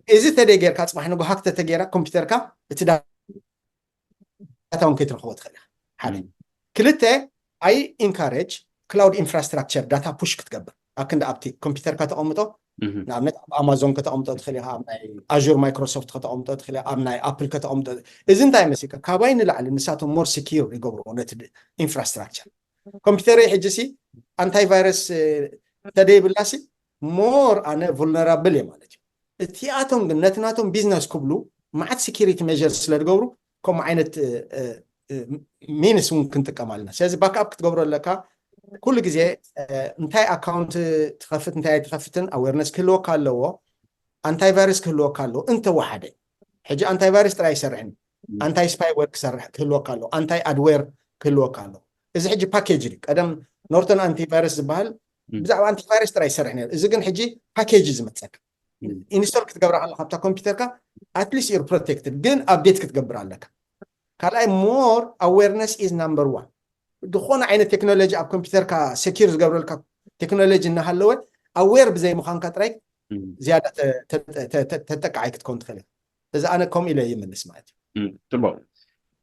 إذا تديجر كاتس ما إحنا جو هكت تجيرا كمبيوتر كا بتدا داتا ممكن تروحوا تخليها حاليا كلته I encourage cloud infrastructure data push كتقبل أكن أبتي كمبيوتر كتأمته نعم نت أمازون كتأمته تخليها أمناي أجور مايكروسوفت كتأمته تخليها أمناي أبل كتأمته إذن تاي مسيكا كابين لعل نساتهم more secure يقبروا نت infrastructure كمبيوتر يحجسي anti virus تدي باللاسي more أنا vulnerable مالتي تياتهم نتناتهم business كبلو مع security measures للجبرو كم عينت مينس ممكن تكملنا سيز باك اب كتقبر لك كل جزء انتي اكاونت تخفت انتي تخفتن اويرنس كله كالو انتي فيروس كله كالو انت وحده حجي انتي فيروس تراي يسرحني انتي سباي ورك سرح كله كالو انتي ادوير كله كالو اذا حجي باكيج لك ادم نورتن انتي فيروس بحال بزعوا انتي فيروس تراي يسرحني اذا كان حجي باكيجز متسك انستول كتقبر على خبطه كمبيوترك اتليست يور بروتكتد جن ابديت كتقبر لك كلاي more awareness is number one دخونا عين التكنولوجيا أب كمبيوتر كا secure قبل لك تكنولوجيا إنها حلوة aware بزي مخان كتريك زيادة تتقعك تكون تخلي إذا أنا كم إلى يمن سمعت تبغى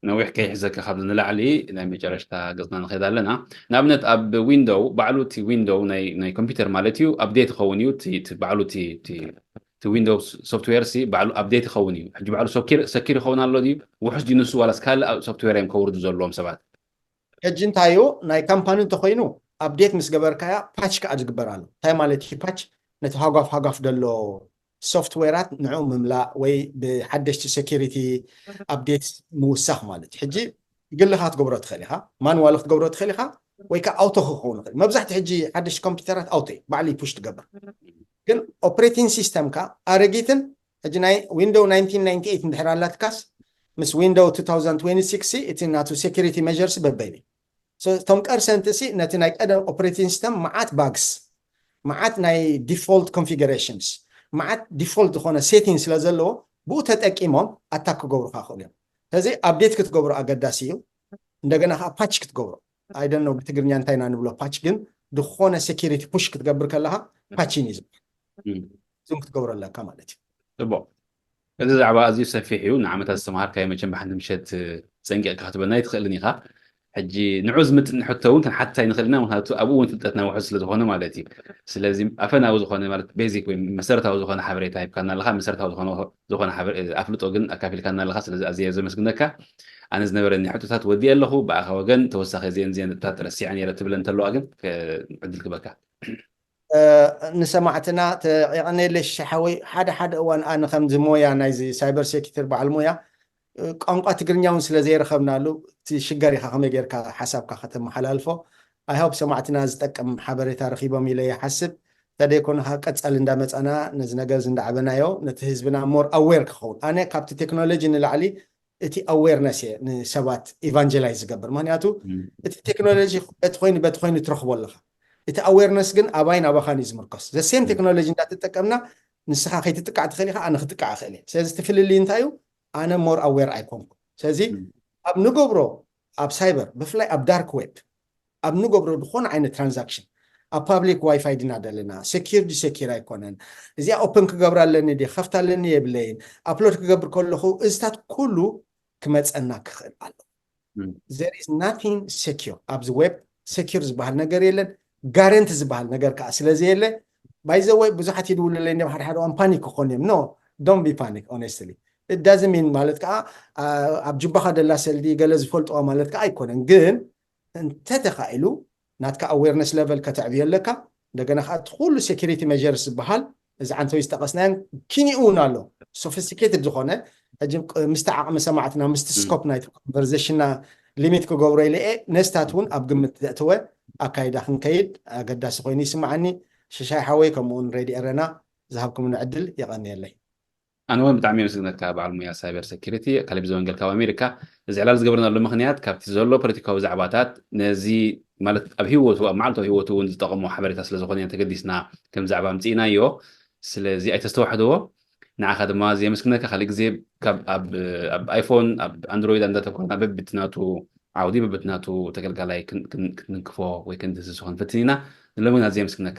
نوح كي حزك خبز نلعلي نعم جرشتا قصنا نخيد لنا نابنت اب ويندو بعلو تي ويندو ناي كمبيوتر مالتيو ابديت خونيو تي بعلو تي ويندوز سوفت وير سي بعلو ابديت خونيو حجي بعلو سكير خونا الله دي وحش دي نسو ولا سكال سوفت وير يم كورد زلوم سبات ሕጂ እንታይ እዩ ናይ ካምፓኒ እንተኮይኑ ኣብዴት ምስ ገበርካያ ፓች ከዓ ዝግበር ኣሎ እንታይ ማለት እዩ ፓች ነቲ ሃጓፍ ደሎ ሶፍትዌራት ንዑ ምምላእ ወይ ብሓደሽቲ ሴኪሪቲ ኣብዴት ምውሳኽ ማለት እዩ ሕጂ ግልኻ ትገብሮ ትኽእል ኢኻ ማንዋል ክትገብሮ ትኽእል ኢኻ ወይ ከዓ ኣውቶ ክኸውን ይኽእል መብዛሕቲ ሕጂ ሓደሽቲ ኮምፒውተራት ኣውቶ እዩ ባዕሉ ፑሽ ትገብር ግን ኦፕሬቲንግ ሲስተምካ ኣረጊትን ሕጂ ናይ ዊንዶው 1998 እንድሕር ኣላትካስ ምስ ዊንዶው 2026 እቲ ናቱ ሴኪሪቲ ሜዠርስ በበይኒ ቶም ቀርሰንቲ ሲ ነቲ ናይ ቀደም ኦፕሬቲንግ ሲስተም መዓት ባግስ መዓት ናይ ዲፎልት ኮንፊግሬሽንስ መዓት ዲፎልት ዝኾነ ሴቲንግ ስለ ዘለዎ ብኡ ተጠቂሞም ኣታክ ክገብሩካ ክእሉ እዮም ስለዚ ኣብዴት ክትገብሮ ኣገዳሲ እዩ እንደገና ከዓ ፓች ክትገብሮ ኣይደን ነው ብትግርኛ እንታይ ኢና ንብሎ ፓች ግን ድኾነ ሴኪሪቲ ፑሽ ክትገብር ከለካ ፓችን እዩ ዝም ክትገብሮ ኣለካ ማለት እዩ ጥቡቅ እዚ ዛዕባ ኣዝዩ ሰፊሕ እዩ ንዓመታት ዝተምሃርካዮ መቸም ብሓንቲ ምሸት ፀንቂቕካ ክትበልና ይትኽእልን ኢኻ ሕጂ ንዑዝ ምትንሕቶ እውን ክንሓታይ ንኽእልና ምክንያቱ ኣብኡ እውን ፍልጠትና ውሑድ ስለዝኾነ ማለት እዩ ስለዚ ኣፈናዊ ዝኾነ ማለት ቤዚክ ወይ መሰረታዊ ዝኾነ ሓበሬታ ሂብካና ኣለካ መሰረታዊ ዝኾነ ኣፍልጦ ግን ኣካፊልካና ኣለካ ስለዚ ኣዝየ ዘመስግነካ ኣነ ዝነበረኒ ሕቶታት ወዲእ ኣለኹ ብኣኻ ወገን ተወሳኺ ዜን ረሲዐ ነይረ ትብል እንተለዋ ግን ዕድል ክበካ ንሰማዕትና ተዕቕነለይ ሸሓወይ ሓደ እዋን ኣነ ከምዚ ሞያ ናይዚ ሳይበር ሴኪሪቲ በዓል ሞያ ቋንቋ ትግርኛ እውን ስለ ዘይረኸብናሉ ትሽገር ኢኻ ከመይ ጌርካ ሓሳብካ ከተመሓላልፎ ኣይሆፕ ሰማዕትና ዝጠቅም ሓበሬታ ረኺቦም ኢለ ይሓስብ ተደይኮንካ ቀፃሊ እንዳመፀና ነዚ ነገር እንዳዓበናዮ ነቲ ህዝብና ሞር ኣዌር ክኸውን ኣነ ካብቲ ቴክኖሎጂ ንላዕሊ እቲ ኣዌርነስ እየ ንሰባት ኢቫንጀላይዝ ዝገብር ምክንያቱ እቲ ቴክኖሎጂ በቲ ኮይኑ ትረኽቦ ኣለካ እቲ ኣዌርነስ ግን ኣባይን ኣባኻን እዩ ዝምርኮስ ዘሴም ቴክኖሎጂ እንዳትጠቀምና ንስኻ ከይትጥቃዕ ትኽእል ኢኻ ኣነ ክትጥቃዕ ክእል እየ ስለዚ ትፍልልይ እንታይ እዩ ኣነ ሞር ኣዌር ኣይኮንኩ ስለዚ ኣብ ንገብሮ ኣብ ሳይበር ብፍላይ ኣብ ዳርክ ዌብ ኣብ ንገብሮ ዝኾነ ዓይነት ትራንዛክሽን ኣብ ፓብሊክ ዋይፋይ ድና ደለና ሴኪር ኣይኮነን እዚኣ ኦፕን ክገብር ኣለኒ ዲ ከፍታ ኣለኒ የብለይን ኣፕሎድ ክገብር ከለኹ እዝታት ኩሉ ክመፀና ክኽእል ኣሎ there is nothing secure ኣብዚ ዌብ ሴኪር ዝበሃል ነገር የለን ጋረንቲ ዝበሃል ነገር ከዓ ስለዚ የለ ባይ ዘ ወይ ብዙሓት ይድውልለይ እንደ ሓደ እዋን ፓኒክ ክኾን እዮም ኖ ዶንት ቢ ፓኒክ ሆነስትሊ it doesn't mean ማለት ከዓ ኣብ ጅባኻ ደላ ሰልዲ ገለ ዝፈልጥዋ ማለት ከዓ ኣይኮነን ግን እንተተኻኢሉ ናትካ ኣዌርነስ ሌቨል ከተዕብዮ ኣለካ እንደገና ከዓ እቲ ኩሉ ሴኪሪቲ ሜዠርስ ዝበሃል እዚ ዓንተወይ ዝጠቐስናዮን ኪኒኡ እውን ኣሎ ሶፊስቲኬትድ ዝኾነ ሕጂ ምስቲ ዓቕሚ ሰማዕትና ምስቲ ስኮፕ ናይቲ ኮንቨርዜሽንና ሊሚት ክገብሮ ኢለ ነስታት እውን ኣብ ግምት ዘእትወ ኣካይዳ ክንከይድ ኣገዳሲ ኮይኑ ይስማዓኒ ሽሻይ ሓወይ ከምኡውን ሬዲ ኤረና ዝሃብኩምኒ ዕድል የቐኒየለይ أنا وين بتعمل مسكنا كبعض المياه سايبر سيكيورتي كلب زمان قال كوا أمريكا إذا على زجبرنا له مخنيات كابتن زولو بريتيكا وزعباتات نزي مالت أبهيوت ومعلته هيوت ونتقم محبرة أصل زخوني أنت قديسنا كم زعبة متينا يو سلزي أي تستوحد هو نأخذ ما زي مسكنا كخليك زي كاب أب آيفون أب أندرويد عندها تكون أب بتناتو عودي بتناتو تقل قالي كن كفو ويكن تسخن فتنينا لما زي مسكنا